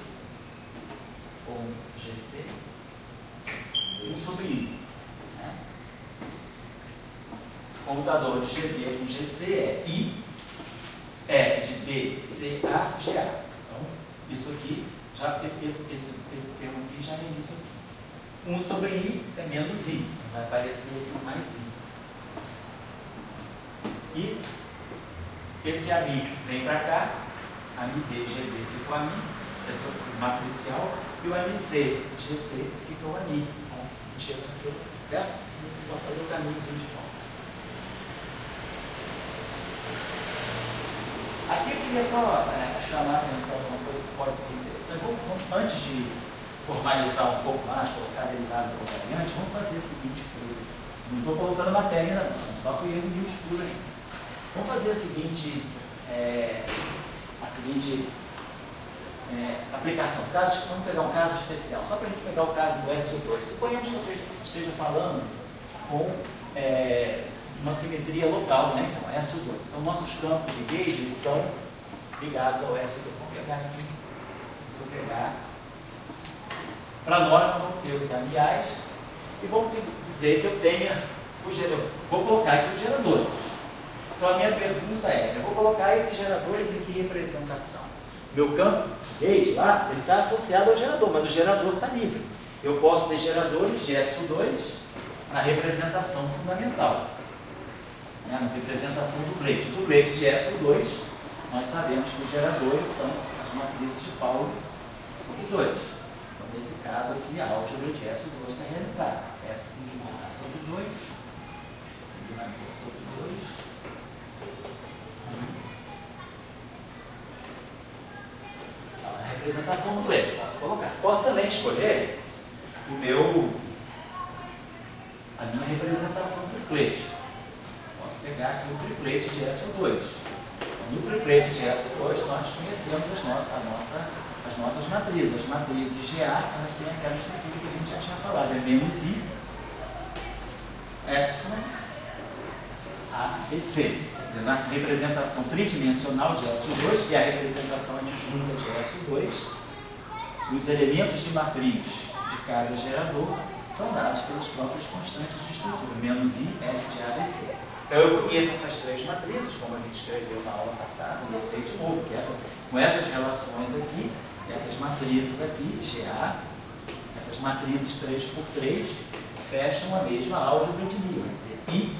Speaker 5: com GC 1 sobre I. Né? O comutador de GB com GC é I, F de B, C, A, GA. Então, isso aqui, esse termo aqui já é isso aqui. 1 sobre I é menos I. Vai aparecer aqui mais I. E esse AMI vem para cá. AMI-B, GB fica o AMI, é matricial. E o AMI-C, GC fica o AMI. Então, a gente chega aqui, certo? É só fazer o caminhozinho de volta. Aqui eu queria só chamar a atenção para uma coisa que pode ser interessante. Antes de formalizar um pouco mais, colocar derivado variante, vamos fazer a seguinte coisa. Não estou colocando matéria ainda não, só que eu erro escuro aí. Vamos fazer a seguinte aplicação. Vamos pegar um caso especial, só para a gente pegar o caso do SO2. Suponhamos que eu esteja falando com uma simetria local, né? Então, SO2. Então, nossos campos de gauge eles são ligados ao SO2. Vamos pegar aqui. Se eu pegar, para nós vamos ter os amiais e vamos dizer que eu tenha o gerador. Vou colocar aqui os geradores. Então, a minha pergunta é, eu vou colocar esses geradores em que representação? Meu campo gauge lá, ele está associado ao gerador, mas o gerador está livre. Eu posso ter geradores de SO2 na representação fundamental. Na representação do Blake. Do Blake de SO2, nós sabemos que os geradores são as matrizes de Pauli sobre 2. Então, nesse caso aqui, a álgebra de SO2 está realizada. É sigma A sobre 2, sigma B sobre 2. A representação do triplet, posso colocar. Posso também escolher a minha representação triplet. Posso pegar aqui o triplet de SO2. No triplet de SO2 nós conhecemos as nossas matrizes. As matrizes GA, elas têm aquela estrutura que a gente já tinha falado, é menos I, epsilon, ABC. Na representação tridimensional de SO2 e a representação adjunta de SO2, os elementos de matriz de carga gerador são dados pelos próprios constantes de estrutura, menos I, F de ABC. Então eu conheço essas três matrizes, como a gente escreveu na aula passada, e eu sei de novo que com essas relações aqui, essas matrizes aqui, GA, essas matrizes 3x3, fecham a mesma álgebra de Lie, I,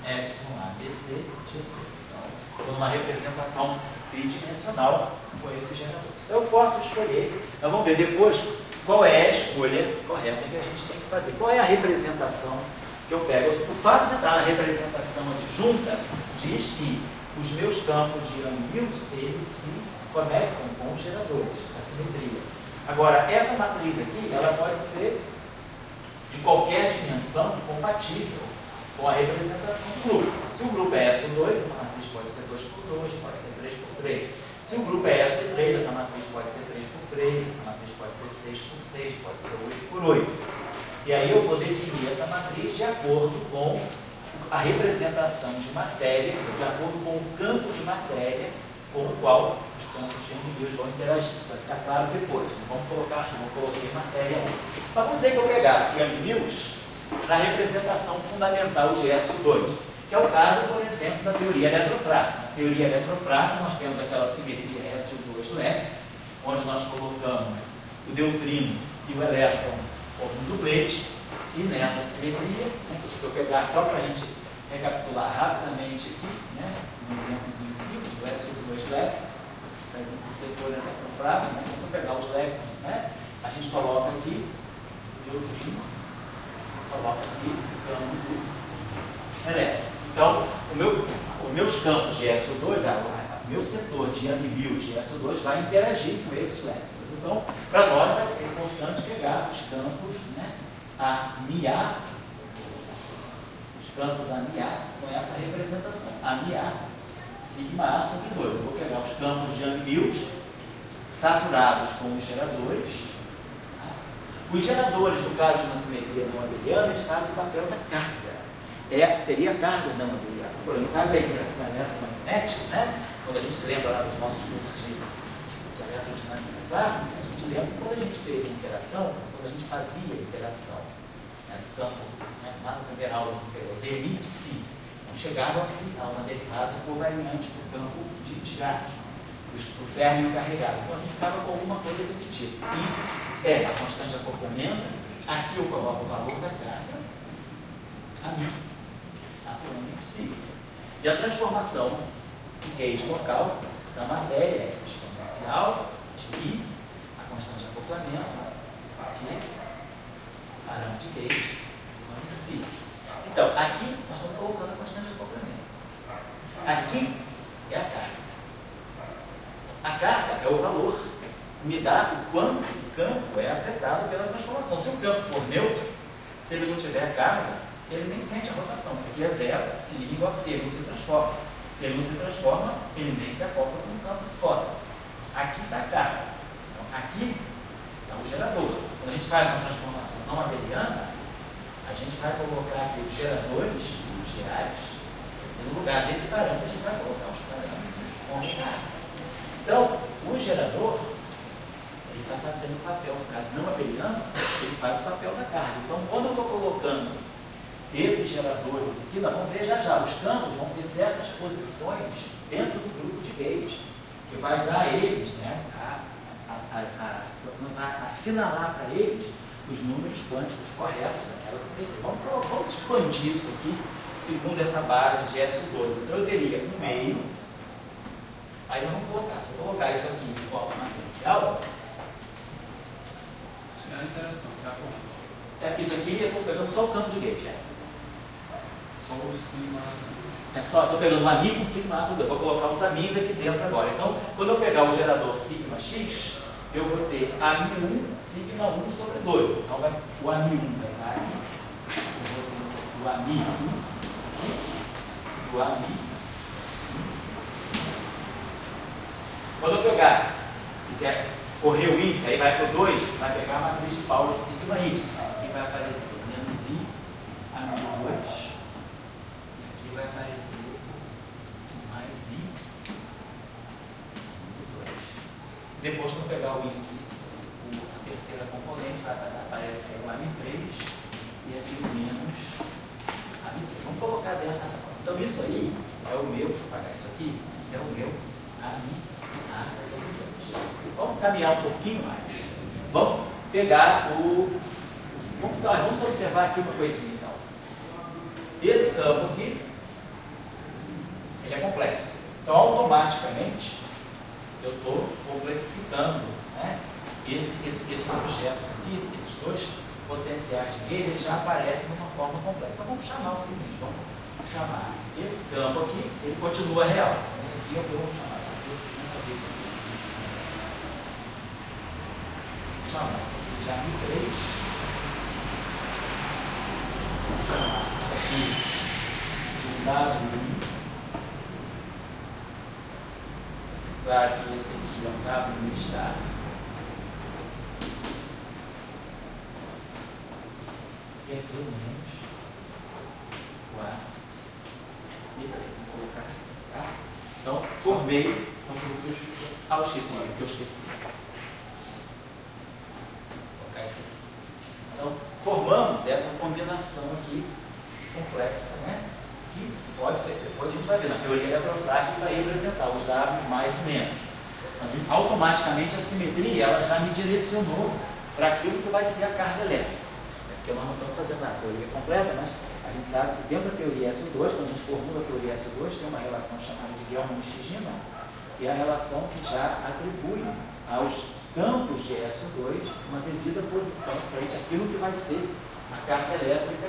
Speaker 5: epsilon, ABC, GC. Então, estou numa representação tridimensional com esse gerador. Eu posso escolher, então vamos ver depois qual é a escolha correta que a gente tem que fazer. Qual é a representação que eu pego? O fato de estar na representação adjunta diz que os meus campos de Young-Mills, eles se conectam com os geradores, a simetria. Agora, essa matriz aqui, ela pode ser de qualquer dimensão compatível com a representação do grupo. Se o grupo é SO2, essa matriz pode ser 2x2, pode ser 3x3. Se o grupo é SO3, essa matriz pode ser 3x3, essa matriz pode ser 6x6, pode ser 8x8. E aí eu vou definir essa matriz de acordo com a representação de matéria, de acordo com o campo de matéria com o qual os campos de Young-Mills vão interagir. Isso vai ficar claro depois. Vamos colocar, eu coloquei matéria 1. Mas vamos dizer que eu pegasse Young-Mills na representação fundamental de SO2, que é o caso, por exemplo, da teoria eletrofrata. Na teoria eletrofrata, nós temos aquela simetria SO2 left, onde nós colocamos o deuterino e o elétron como um duplete, e nessa simetria, né, se eu pegar só para a gente recapitular rapidamente aqui, né, um exemplozinho simples, do SO2 left, por exemplo, do setor eletrofrato, né, se eu pegar os elétrons, né, a gente coloca aqui o deuterino, coloca aqui o campo do elétron. Então, os meus campos de SO2, o meu setor de Young-Mills de SO2 vai interagir com esses elétrons. Então, para nós vai ser importante pegar os campos, né, AMIA, os campos AMIA com essa representação. AMIA, sigma A sobre 2. Eu vou pegar os campos de Young-Mills saturados com os geradores. Os geradores, no caso de uma simetria não abeliana, eles fazem o papel da carga. Seria a carga não abeliana. No caso da interação eletromagnética, né? Quando a gente se lembra lá dos nossos cursos de eletrodinâmica clássica, a gente lembra quando a gente fez a interação, quando a gente fazia a interação, né, do campo, né, lá na primeira aula de elipse, então chegava-se a uma derivada covariante do campo de Dirac, do férmio carregado. Então a gente ficava com alguma coisa desse tipo. E a constante de acoplamento, aqui eu coloco o valor da carga, a μ, a psi. E a transformação em gauge local da matéria é exponencial de I, a constante de acoplamento, aqui, parâmetro de gauge, psi. Então, aqui nós estamos colocando a constante de acoplamento. Aqui é a carga. A carga é o valor que me dá o quanto o campo é afetado pela transformação. Se o campo for neutro, se ele não tiver carga, ele nem sente a rotação. Se aqui é zero, se liga igual a si, ele não se transforma. Se ele não se transforma, ele nem se acopla com o campo de fora. Aqui está a carga. Então, aqui é o gerador. Quando a gente faz uma transformação não abeliana, a gente vai colocar aqui os geradores, os gerais, e no lugar desse parâmetro a gente vai colocar os parâmetros com carga. Então, o gerador, ele está fazendo o papel, no caso não abeliano, ele faz o papel da carga. Então, quando eu estou colocando esses geradores aqui, nós vamos ver já, os campos vão ter certas posições dentro do grupo de gauge, que vai dar a eles, né, assinalar para eles os números quânticos corretos daquela simetria. Vamos expandir isso aqui, segundo essa base de SO2. Então, eu teria um meio. Aí nós vamos colocar, se eu colocar isso aqui de forma matricial,
Speaker 4: a interação, você acorda.
Speaker 5: Isso aqui eu estou pegando só o campo de gate.
Speaker 4: Só o sigma azul.
Speaker 5: Estou pegando um AMI com sigma azul. Eu vou colocar os AMIs aqui dentro agora. Então, quando eu pegar o gerador sigma x, eu vou ter AMI1 sigma 1 sobre 2. Então, o AMI1 vai estar aqui. Eu vou ter o AMI1 aqui. O AMI. Quando eu pegar, quiser correr o índice, aí vai para o 2, vai pegar a matriz de Pauli sigma y. Aqui vai aparecer menos I, AMI2. Aqui vai aparecer mais I, 2. Depois, quando eu pegar o índice, a terceira componente, vai aparecer o AMI3 e aqui o menos AMI3. Vamos colocar dessa forma. Então, isso aí é o meu, deixa eu apagar isso aqui, é o meu AMI. Vamos caminhar um pouquinho mais. Vamos pegar o... Vamos observar aqui uma coisinha, então. Esse campo aqui, ele é complexo. Então, automaticamente, eu estou complexificando, né, esses objetos aqui, esses dois potenciais de gauge, eles já aparecem de uma forma complexa. Então, vamos chamar o seguinte, vamos chamar esse campo aqui, ele continua real. Isso aqui eu vou chamar isso aqui, vamos fazer isso aqui. Chamar isso aqui de AMI3. Vamos chamar isso aqui de WI. Claro que esse aqui é um W estável. E aqui o menos o A. E vou colocar assim, tá? Então, formei. Eu esqueci, que eu esqueci. Então, formamos essa combinação aqui complexa, né? Que pode ser, depois a gente vai ver, na teoria eletrofrágil isso aí representar os W mais e menos. Automaticamente a simetria ela já me direcionou para aquilo que vai ser a carga elétrica. Porque nós não estamos fazendo a teoria completa, mas a gente sabe que dentro da teoria SO2, quando a gente formula a teoria SO2, tem uma relação chamada de Gell-Mann-Shijima, que é a relação que já atribui aos campos de SO2 uma devida posição frente àquilo que vai ser a carga elétrica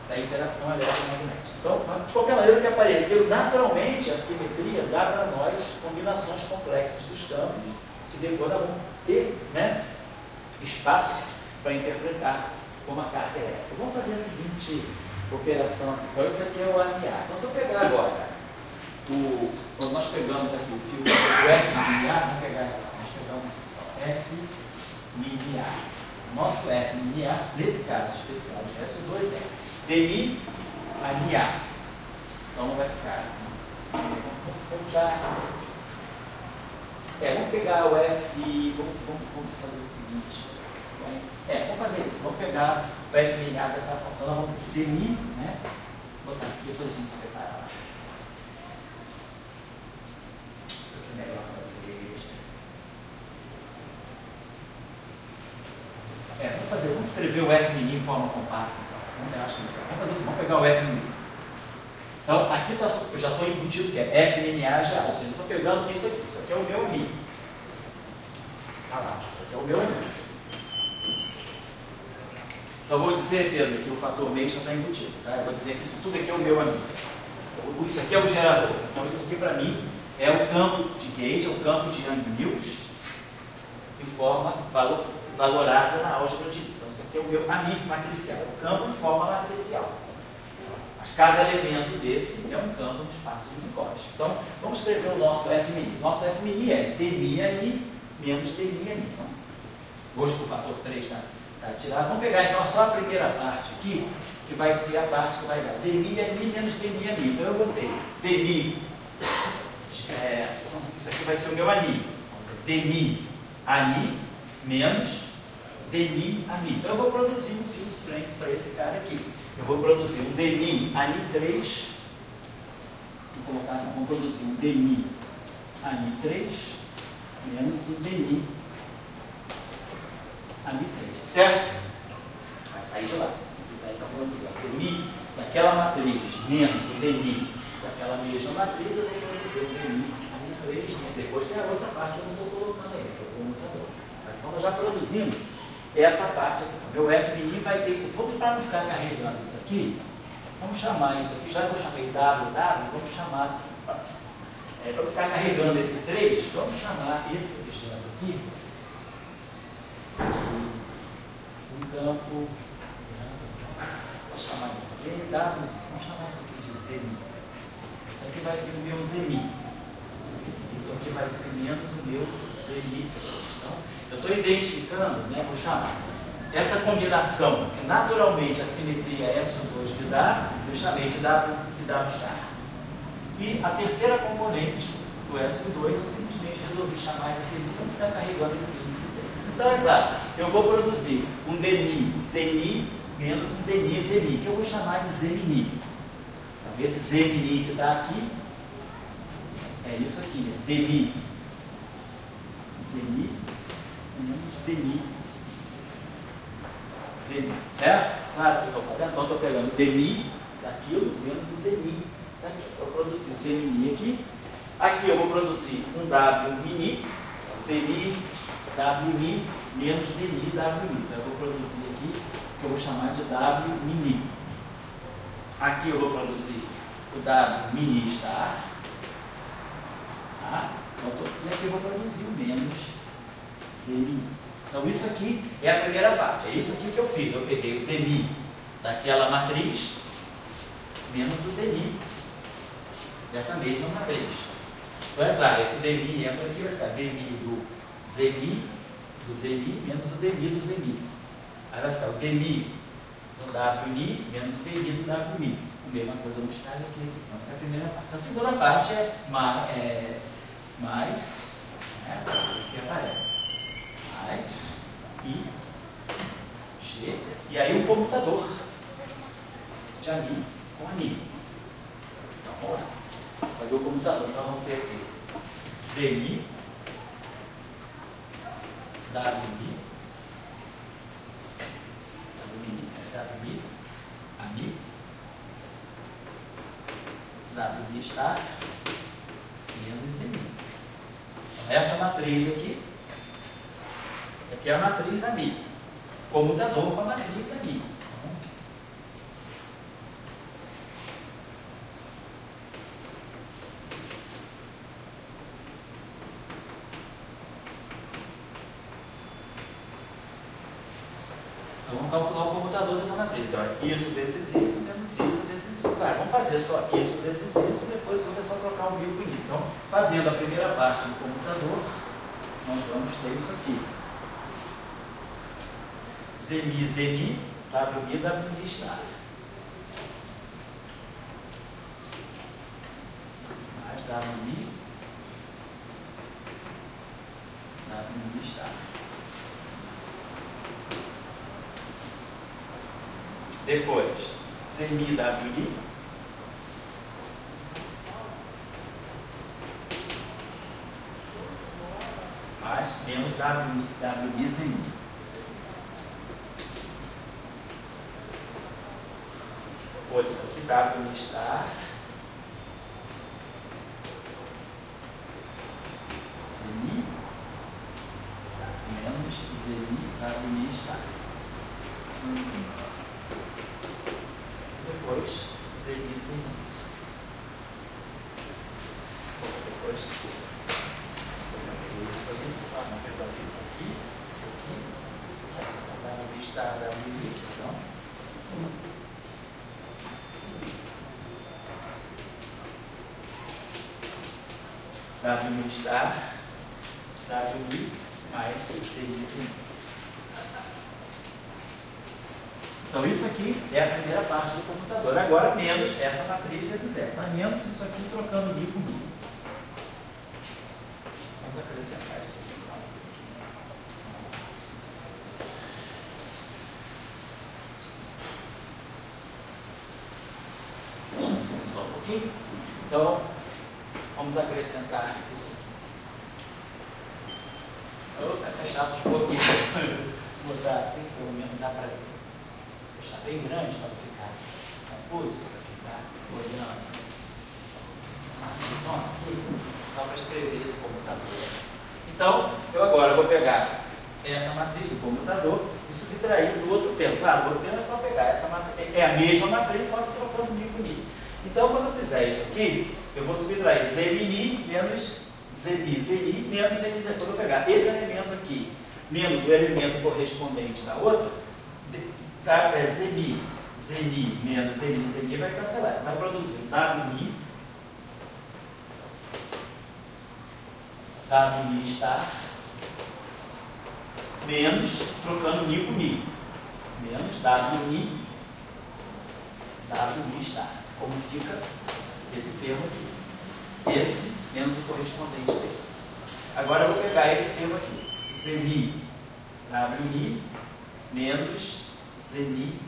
Speaker 5: da interação eletromagnética. Então, de qualquer maneira, o que apareceu naturalmente, a simetria dá para nós combinações complexas dos campos que depois nós vamos ter, né, espaço para interpretar como a carga elétrica. Vamos fazer a seguinte operação aqui. Então, isso aqui é o AMA. Então, se eu pegar agora, quando nós pegamos aqui o fio do F A, vamos pegar, nós pegamos só F mini A. O nosso F mini A, nesse caso especial de SO2, é DI a MA. Então vai ficar. Vamos já. Vamos pegar o F. Vamos fazer o seguinte. Vamos fazer isso. Vamos pegar o F mini A dessa forma. Então nós vamos ter DI, né? Vou botar aqui, depois a gente separa lá. É melhor fazer isso. Vamos escrever o F mini em forma compacta. Vamos fazer isso, vamos pegar o F mini. Então, aqui tá, eu já estou embutido que é F mini A já, ou seja, eu estou pegando isso aqui é o meu Mi. Tá lá, isso aqui é o meu Mi. Então, eu vou dizer, Pedro, que o fator meio já está embutido, tá? Eu vou dizer que isso tudo aqui é o meu Mi. Isso aqui é o gerador. Então, isso aqui para mim é o campo de gauge, é o campo de Young-Mills, em forma valorada na álgebra de. Então, isso aqui é o meu amigo matricial, é o campo em forma matricial. Mas cada elemento desse é um campo no espaço de Minkowski. Então, vamos escrever o nosso F mini. Nosso F mini é dmi menos dmi. Então, hoje o fator 3 está tirado. Vamos pegar então só a primeira parte aqui, que vai ser a parte que vai dar dmi menos dmi. Então, eu botei dmi. Isso aqui vai ser o meu ani. Dmi ani menos dmi ami. Então eu vou produzir um field strength para esse cara aqui. Eu vou produzir um dmi ani 3. Vou colocar assim, vamos produzir um dmi ani 3 menos um dmi ani 3. Certo? Vai sair de lá. Daí está produzindo dmi daquela matriz menos o dmi daquela mesma matriz. Eu vou produzir o dmi ani 3. Depois tem a outra parte que eu não estou colocando aí, que é o comutador. Então nós já produzimos essa parte aqui. Meu f mini vai ter isso. Vamos, para não ficar carregando isso aqui, vamos chamar isso aqui, já que eu chamei W, vamos chamar, para ficar carregando esse 3, vamos chamar esse objeto aqui um campo, vou chamar de ZW, vamos chamar isso aqui de ZMI. Isso aqui vai ser o meu ZMI. Isso aqui vai ser menos o meu ZMI. Então, eu estou identificando, né, vou chamar essa combinação, que naturalmente a simetria é S2 de W, eu chamei de W star. E a terceira componente do S2, eu simplesmente resolvi chamar de ZMI para não ficar carregando esse índice 3. Então, é claro, eu vou produzir um DMI ZMI menos um DMI ZMI, que eu vou chamar de ZMI. Então, esse ZMI que está aqui é isso aqui, né? DMI ZMI menos DMI ZMI, certo? Claro que eu estou fazendo, então eu estou pegando o DMI daquilo menos o DMI daqui. Eu produzi o ZMI aqui. Aqui eu vou produzir um W mini, DMI WMI menos DMI WMI. Então eu vou produzir aqui o que eu vou chamar de W mini. Aqui eu vou produzir o W mini star. Tá? E aqui eu vou produzir o menos ZMI. Então isso aqui é a primeira parte. É isso aqui que eu fiz. Eu peguei o DMI daquela matriz menos o DMI dessa mesma matriz. Então é claro, esse DMI entra aqui, vai ficar DMI do ZMI menos o DMI do ZMI. Aí vai ficar o DMI do WMI menos o DMI do WMI. A mesma coisa no estágio aqui. Então essa é a primeira parte. A segunda parte é mais, né, que aparece. Mais I, G, e aí o computador de AMI com AMI. Então vamos lá. Fazer o computador. Então vamos ter aqui ZMI, WMI, AMI, WMI star, menos ZMI. Então, essa matriz aqui, essa aqui é a matriz AMI. Comutador com a matriz AMI. Então vamos calcular o comutador dessa matriz. Então, isso vezes isso, menos isso vezes isso. Claro, vamos fazer só isso vezes isso, depois vamos só trocar o mil com isso. Então, fazendo a primeira parte do comutador, nós vamos ter isso aqui. ZMI, ZMI, WMI, WMI star. Mais WMI, WMI star. Depois, ZMI, WMI. Mais menos WMI, ZMI. Depois, isso aqui, WMI star. ZMI. Menos ZMI, WMI star. Depois, ZMI, ZMI. Depois, isso, não, perdão, isso aqui, essa WMI star, WMI, então. WMI star, WMI mais ZMI, ZMI. Então isso aqui é a primeira parte do computador. Agora menos essa matriz vezes essa. Mas menos isso aqui trocando mi com mi. Vamos acrescentar isso aqui. Só um pouquinho. Então, vamos acrescentar isso aqui. Opa, é chato um pouquinho. Vou botar assim, pelo menos dá para deixar bem grande para não ficar confuso, para ficar olhando. Só aqui, só para escrever esse computador. Então, eu agora vou pegar essa matriz do comutador e subtrair do outro termo. Claro, o outro termo é só pegar essa matriz, é a mesma matriz, só que trocando mi por ni. Então, quando eu fizer isso aqui, eu vou subtrair zmi menos zni menos zni. Quando eu pegar esse elemento aqui, menos o elemento correspondente da outra, zmi menos zni vai cancelar. Vai produzir wmi star menos, trocando mi por mi, menos wi star. Como fica esse termo aqui? Esse menos o correspondente desse. Agora eu vou pegar esse termo aqui. Zmi wi menos zni.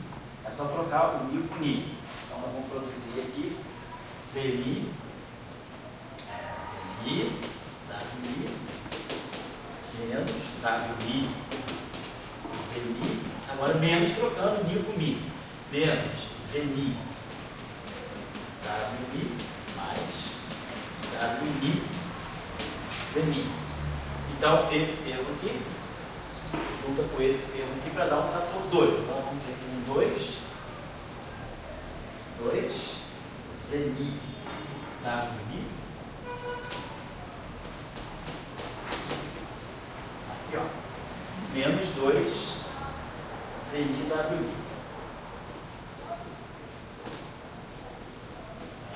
Speaker 5: É só trocar o mi por ni. Então nós vamos produzir aqui zmi wi menos wi zni. Agora menos trocando mi por mi. Menos zni wi mais wi zni. Então esse termo aqui junta com esse termo aqui para dar um fator 2. Então vamos ter aqui um 2 zni wi. Aqui, ó, menos 2 zni wi.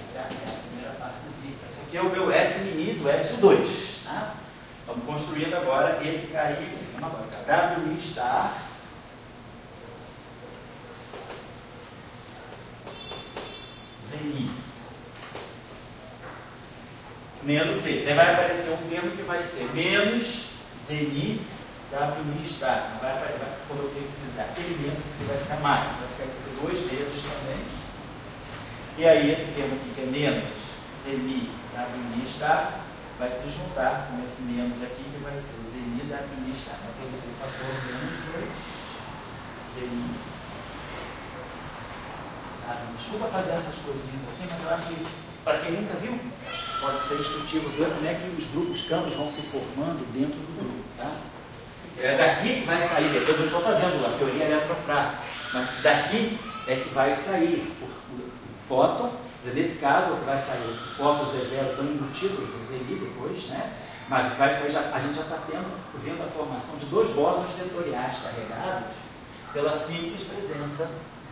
Speaker 5: Essa é a primeira partezinha. Esse aqui é o meu F mini do SO2. Tá? Estamos construindo agora esse carinha aqui. Vamos agora. Wi star zni menos esse. Aí vai aparecer um termo que vai ser menos zni wi star. Quando eu fizer aquele menos, esse aqui vai ficar mais. Vai ficar esse aqui 2 vezes também. E aí esse termo aqui que é menos zni wi star vai se juntar com esse menos aqui que vai ser zni wi star. Então temos o fator menos 2 zni. Desculpa fazer essas coisinhas assim, mas eu acho que para quem nunca viu, pode ser instrutivo ver como é que os campos vão se formando dentro do grupo. Tá? É daqui que vai sair, depois eu estou fazendo a teoria eletrofrágil, mas daqui é que vai sair o fóton. Nesse caso, vai sair o fóton Z0 estão embutidos no ZI depois, né? Mas vai sair, a gente já está vendo a formação de 2 bósons vetoriais carregados pela simples presença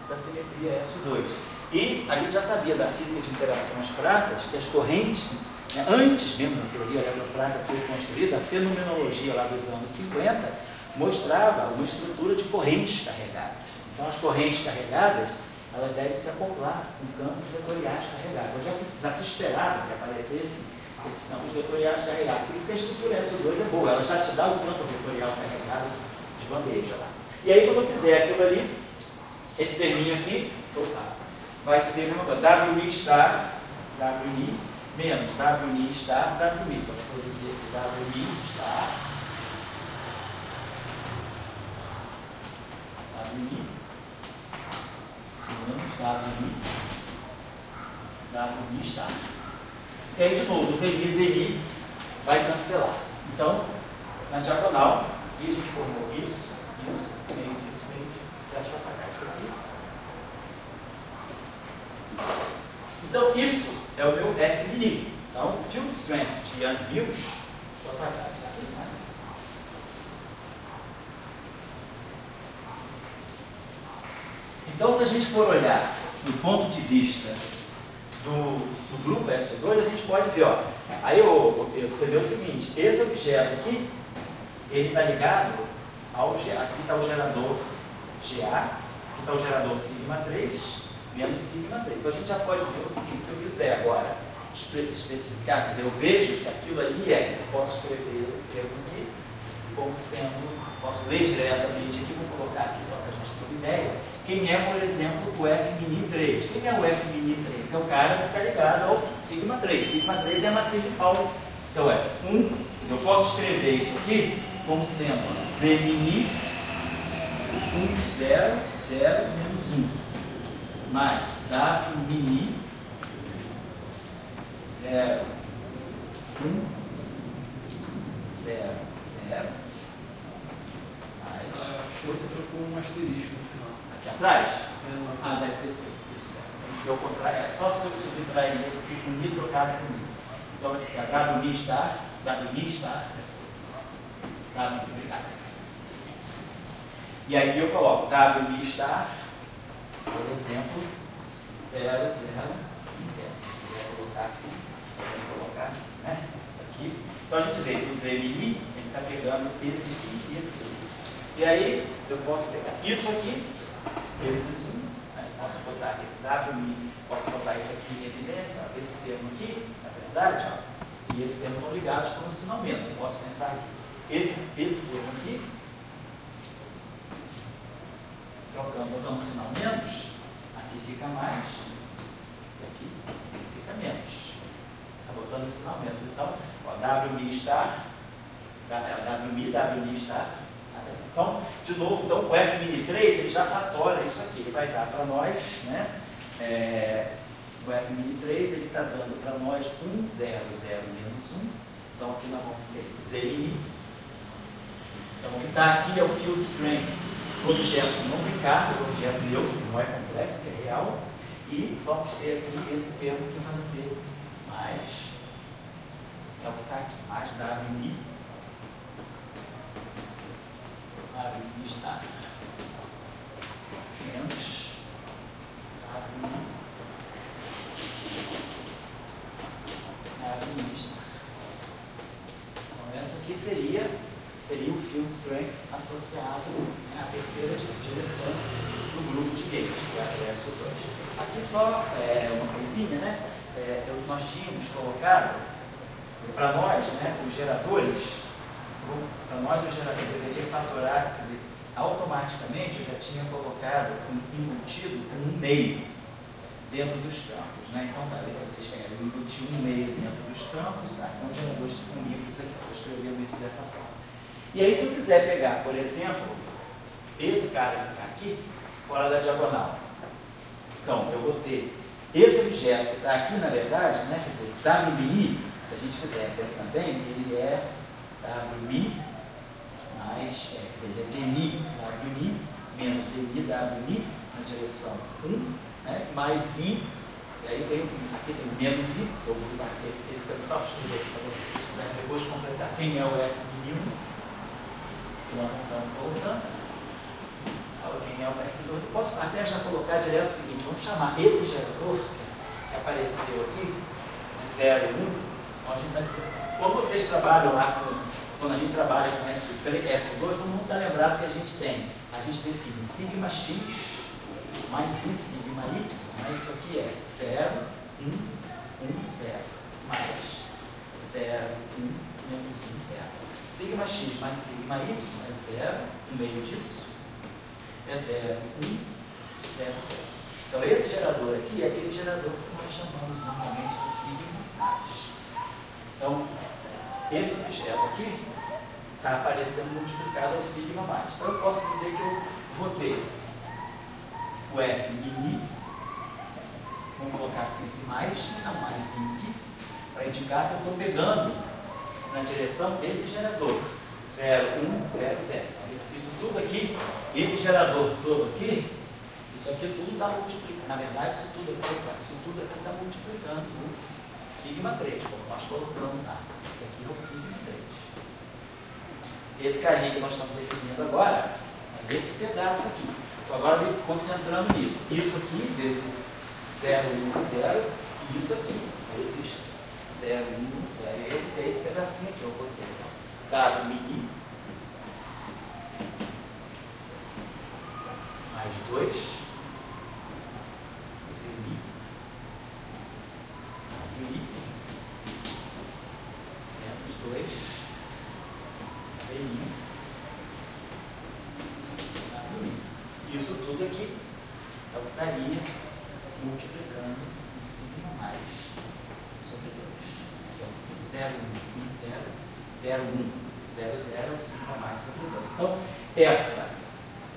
Speaker 5: da simetria SO2. E a gente já sabia da física de interações fracas que as correntes, né, antes mesmo da teoria eletrofrágica ser construída, a fenomenologia lá dos anos 50 mostrava uma estrutura de correntes carregadas. Então as correntes carregadas, elas devem se acoplar com campos vetoriais carregados. Já se esperava que aparecessem esses campos vetoriais carregados. Por isso que a estrutura SO2 é boa, ela já te dá o campo vetorial carregado de bandeja lá. E aí quando eu fizer aquilo ali, esse terminho aqui, vai ser uma coisa, wi star, wi menos wi star, wi. Então vou produzir wi star, wi menos wi star. E aí de novo, o zni vai cancelar. Então, na diagonal, aqui a gente formou isso, meio disso. Você acha que vai apagar isso aqui? Então, isso é o meu F mini. Então, o field strength de Young Mills, deixa eu apagar isso aqui, né? Então, se a gente for olhar do ponto de vista do grupo SO2, a gente pode ver, ó, aí você vê o seguinte, esse objeto aqui, ele está ligado ao GA, aqui está o gerador GA, aqui está o gerador sigma 3, menos sigma 3. Então a gente já pode ver o seguinte, se eu quiser agora especificar, quer dizer, eu vejo que aquilo ali eu posso escrever esse termo aqui como sendo, posso ler diretamente aqui, vou colocar aqui só para a gente ter uma ideia, quem é, por exemplo, o F mini 3. Quem é o F mini 3? É o cara que está ligado ao sigma 3. Sigma 3 é a matriz de Pauli. Então é 1, eu posso escrever isso aqui como sendo Z mini 1, 0, 0, menos 1, mais W mini 0, 1, 0, 0,
Speaker 4: asterisco no final.
Speaker 5: Aqui atrás?
Speaker 4: É, não,
Speaker 5: Ah, deve ter sido. Isso, né? Vamos ver o contrário. É só se eu subtrair esse aqui com mi trocado com mi. Então vai ficar WMI estar, obrigado. E aqui eu coloco WMI estar, por exemplo, 0, 0, 0. Vou colocar assim, né? Isso aqui. Então a gente vê que o ZMI, ele está pegando esse aqui e esse aqui. E aí eu posso pegar isso aqui, vezes 1. Aí posso botar esse WMI, posso botar isso aqui em evidência, ó, esse termo aqui, na verdade, ó, e esse termo estão ligados por um sinalmento. Eu posso pensar aqui. Esse termo aqui, botando sinalmentos, aqui fica mais, e aqui fica menos. Está botando sinalmentos. Então, ó, WMI estar, WMI estar. Então, de novo, então, o F-3 ele já fatora isso aqui. Ele vai dar para nós, né? O F-3 ele está dando para nós 1, 0, 0, menos 1. Então, aqui nós vamos ter ZI. Então, o que está aqui é o field strength, objeto não brincar, objeto neutro, que não é complexo, que é real. E vamos ter aqui esse termo que vai ser mais, é o que está aqui, mais WMI. WMI está menos WMI está. Então essa aqui seria o field strength associado, né, à terceira direção do grupo de gates, que é a S2. Aqui só uma coisinha, né? Nós tínhamos colocado para nós, né, os geradores. Para nós, o gerador deveria fatorar, quer dizer, automaticamente eu já tinha colocado, embutido um meio dentro dos campos, né? Então, tá, eu embuti um meio dentro dos campos, tá? Então, o gerador comigo isso aqui, estou escrevendo isso dessa forma. E aí, se eu quiser pegar, por exemplo, esse cara que está aqui, fora da diagonal. Então, eu vou ter esse objeto que está aqui, na verdade, né? Quer dizer, esse WMI, se a gente quiser pensar bem, ele é WMI mais, quer dizer, ele é DMI WMI menos DMI WMI na direção 1, né, mais I, e aí aqui tem menos I, eu vou dar esse termo só para escrever aqui para vocês, se vocês quiserem depois completar quem é o F1, que nós estamos colocando, quem é o F2, eu posso até já colocar direto o seguinte, vamos chamar esse gerador que apareceu aqui, de 0 e 1, então a gente está dizendo, como vocês trabalham lá quando a gente trabalha com S2, todo mundo está lembrado que a gente tem. A gente define sigma x mais I sigma y, né? Isso aqui é 0, 1, 1, 0, mais 0, 1, menos 1, 0. Sigma x mais sigma y é 0, no meio disso é 0, 1, 0, 0. Então esse gerador aqui é aquele gerador que nós chamamos normalmente de sigma x. Então, esse objeto aqui está aparecendo multiplicado ao sigma mais. Então eu posso dizer que eu vou ter o F mini, vamos colocar assim esse mais, não mais aqui, para indicar que eu estou pegando na direção desse gerador. 0, 1, 0, 0. Isso tudo aqui, esse gerador todo aqui, isso aqui tudo está multiplicando. Na verdade, isso tudo aqui está multiplicando por sigma 3, como nós colocamos lá. Esse aqui é o sigma 3. Esse carinha que nós estamos definindo agora é esse pedaço aqui. Estou agora me concentrando nisso. Isso aqui vezes 0, 1, 0, e isso aqui vezes 0, 1, 0. E é esse pedacinho aqui, eu vou ter dado mini mais 2 semi mini menos 2 semi. Isso tudo aqui é o que estaria multiplicando em sigma mais sobre 2. Então, 0, 1, 1, 0, 0, 1, 0, 0 é o sigma mais sobre 2. Então,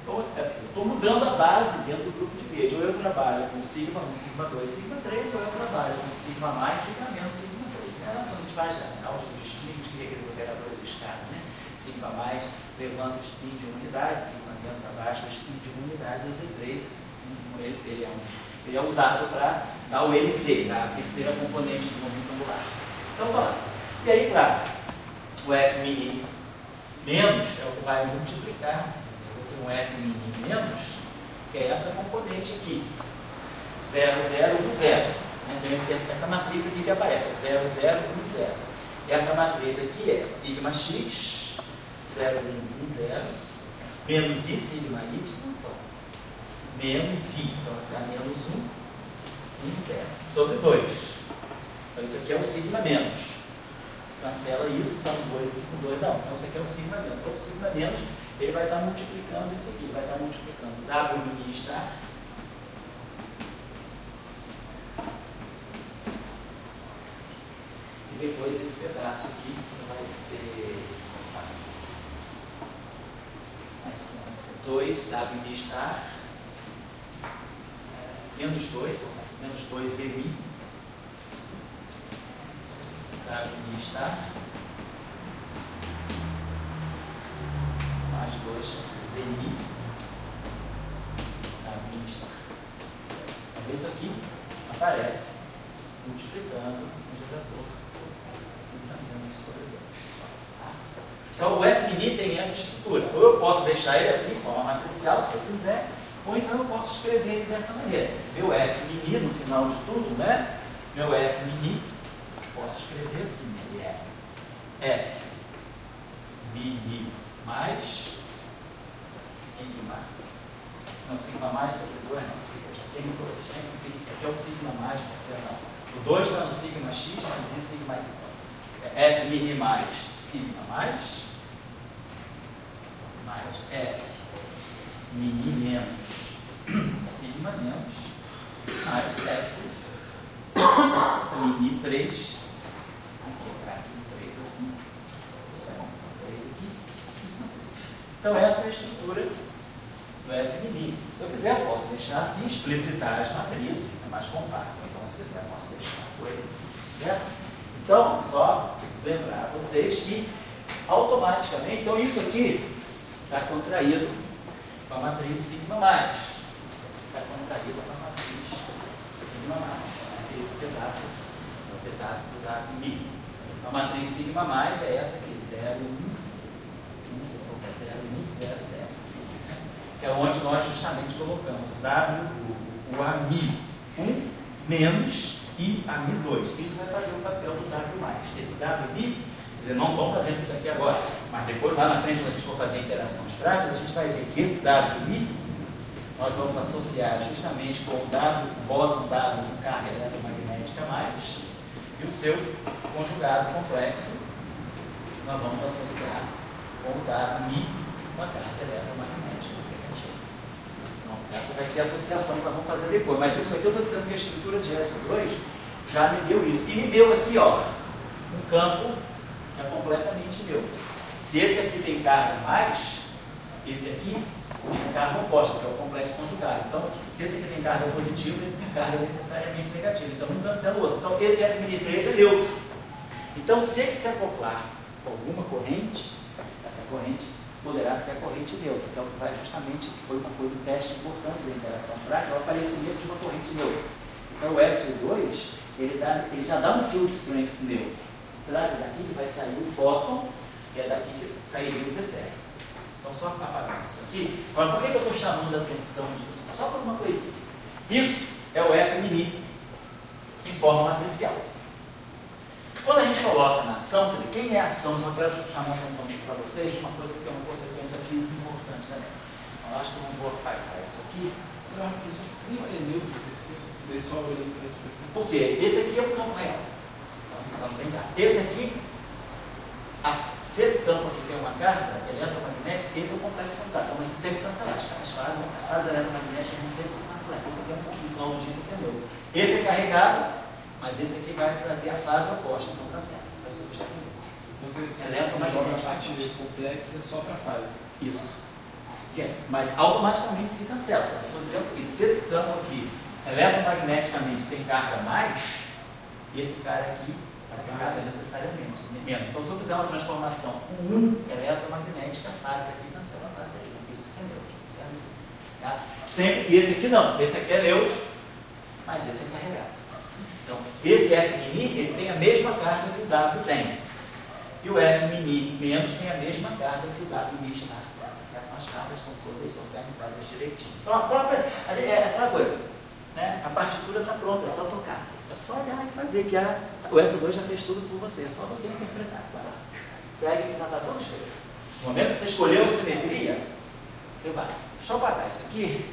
Speaker 5: eu estou mudando a base dentro do grupo de gauge. Ou eu trabalho com sigma 1, sigma 2, sigma 3, ou eu trabalho com sigma mais, sigma menos, sigma 3. Quando a gente faz álgebra de string, que é aqueles operadores de escala, né? sigma mais levanta o spin de 1 unidade, sigma menos abaixo o spin de 1 unidade, o Z3 ele é usado para dar o LZ, tá? A terceira componente do momento angular. Então, vamos lá. E aí, claro, o F mini menos é o que vai multiplicar com o F mini menos, que é essa componente aqui, 0, 0, 1, 0. Então, essa matriz aqui que aparece, 0, 0, 1, 0. E essa matriz aqui é sigma x, 0, 1, 1, 0, menos i, sigma y, menos i, então vai ficar menos 1, 1, 0, sobre 2. Então, isso aqui é o sigma menos. Cancela isso, está no 2 aqui com 2, não. Então, isso aqui é o sigma menos. Então, o sigma menos, ele vai estar multiplicando isso aqui, vai estar multiplicando W mini está. E depois esse pedaço aqui vai ser 2, W mini está, menos 2 mi, W mini está, mais 2 Zmi, W mini está. Então, isso aqui aparece multiplicando o gerador. Então, o F mini tem essa estrutura. Ou eu posso deixar ele assim, de forma matricial, se eu quiser, ou então eu posso escrever ele dessa maneira. Meu F mini, no final de tudo, né? Meu F mini, posso escrever assim, ele é F mini mais sigma. Não, sigma mais sobre 2, não, sigma já tem 2, né? Isso aqui é o sigma mais, perdão. O 2 está no sigma x, mas isso sigma y. É F mini mais sigma mais F mini menos sigma menos mais F mini 3. Vou quebrar aqui o 3 assim. 3 aqui, sigma 3. Então, essa é a estrutura do F mini. Se eu quiser, eu posso deixar assim, explicitar as matrizes, é mais compacto. Então, se quiser, eu posso deixar a coisa assim, certo? Então, só lembrar vocês que automaticamente, então isso aqui está contraído com a matriz sigma mais. Está contraído com a matriz sigma mais. Esse pedaço aqui, é o pedaço do dado mi. A matriz sigma mais é essa aqui, 0, 1, 0, 0, que é onde nós justamente colocamos o AMI 1 menos e AMI 2. Isso vai fazer o papel do W+. Esse WMI, eles não estão fazendo isso aqui agora, mas depois, lá na frente, quando a gente for fazer interações práticas, a gente vai ver que esse WMI nós vamos associar justamente com o bóson W com carga eletromagnética mais, e o seu conjugado complexo nós vamos associar com o WMI com a carga eletromagnética negativa. Então, essa vai ser a associação que nós vamos fazer depois, mas isso aqui eu estou dizendo que a estrutura de SO2 já me deu isso, e me deu aqui, ó, um campo que é completamente neutro. Se esse aqui tem carga mais, esse aqui tem carga oposta, que é o complexo conjugado. Então, se esse aqui tem carga positiva, esse tem carga necessariamente negativa. Então, um cancela o outro. Então, esse F-3 é neutro. Então, se ele se acoplar com alguma corrente, essa corrente poderá ser a corrente neutra, que é o que vai justamente, que foi uma coisa, um teste importante da interação prática, é o aparecimento de uma corrente neutra. Então, o SO2, ele já dá um field strength neutro. Será que é daqui que vai sair o fóton e é daqui que sairia o Z0? Então, só para apagar isso aqui. Agora, por que eu estou chamando a atenção disso? Só por uma coisinha. Isso é o F mini em forma matricial. Quando a gente coloca na ação, quer dizer, quem é a ação? Só quero chamar a atenção aqui para vocês, uma coisa que é uma consequência física importante também. Eu acho que eu não vou apagar isso aqui.
Speaker 4: Eu acho que isso nem entendeu o pessoal olhando para isso.
Speaker 5: Por quê? Esse aqui é o campo real. Então, vem cá. Esse aqui, se esse campo aqui tem uma carga eletromagnética, esse é o complexo conjugado. Então, vai ser sempre cancelar. As fases eletromagnéticas vão sempre ser canceladas. Esse aqui é um ponto de flow disso aqui é neutro. Esse é carregado, mas esse aqui vai trazer a fase oposta, então cancela. Então, isso aqui já é neutro.
Speaker 4: Então, você joga a parte complexa só para a fase.
Speaker 5: Isso. Mas automaticamente se cancela. Estou dizendo o seguinte, se esse campo aqui eletromagneticamente tem carga mais, esse cara aqui carregada necessariamente. Menos. Então, se eu fizer uma transformação 1 eletromagnética, a fase daqui cancela a fase daqui. Isso que isso é neutro. Certo? Tá? Sempre, e esse aqui não. Esse aqui é neutro, mas esse é carregado. Então, esse F mini, ele tem a mesma carga que o W tem. E o F mini menos tem a mesma carga que o W mini está. Certo? As cargas estão todas organizadas direitinho. Então, a própria, é aquela coisa, né? A partitura está pronta, é só tocar. É só olhar e fazer, que o SO2 já fez tudo por você. É só você interpretar. Vai lá. Segue que já está todo feito. No momento que você escolheu a simetria, você vai. Deixa eu apagar isso aqui.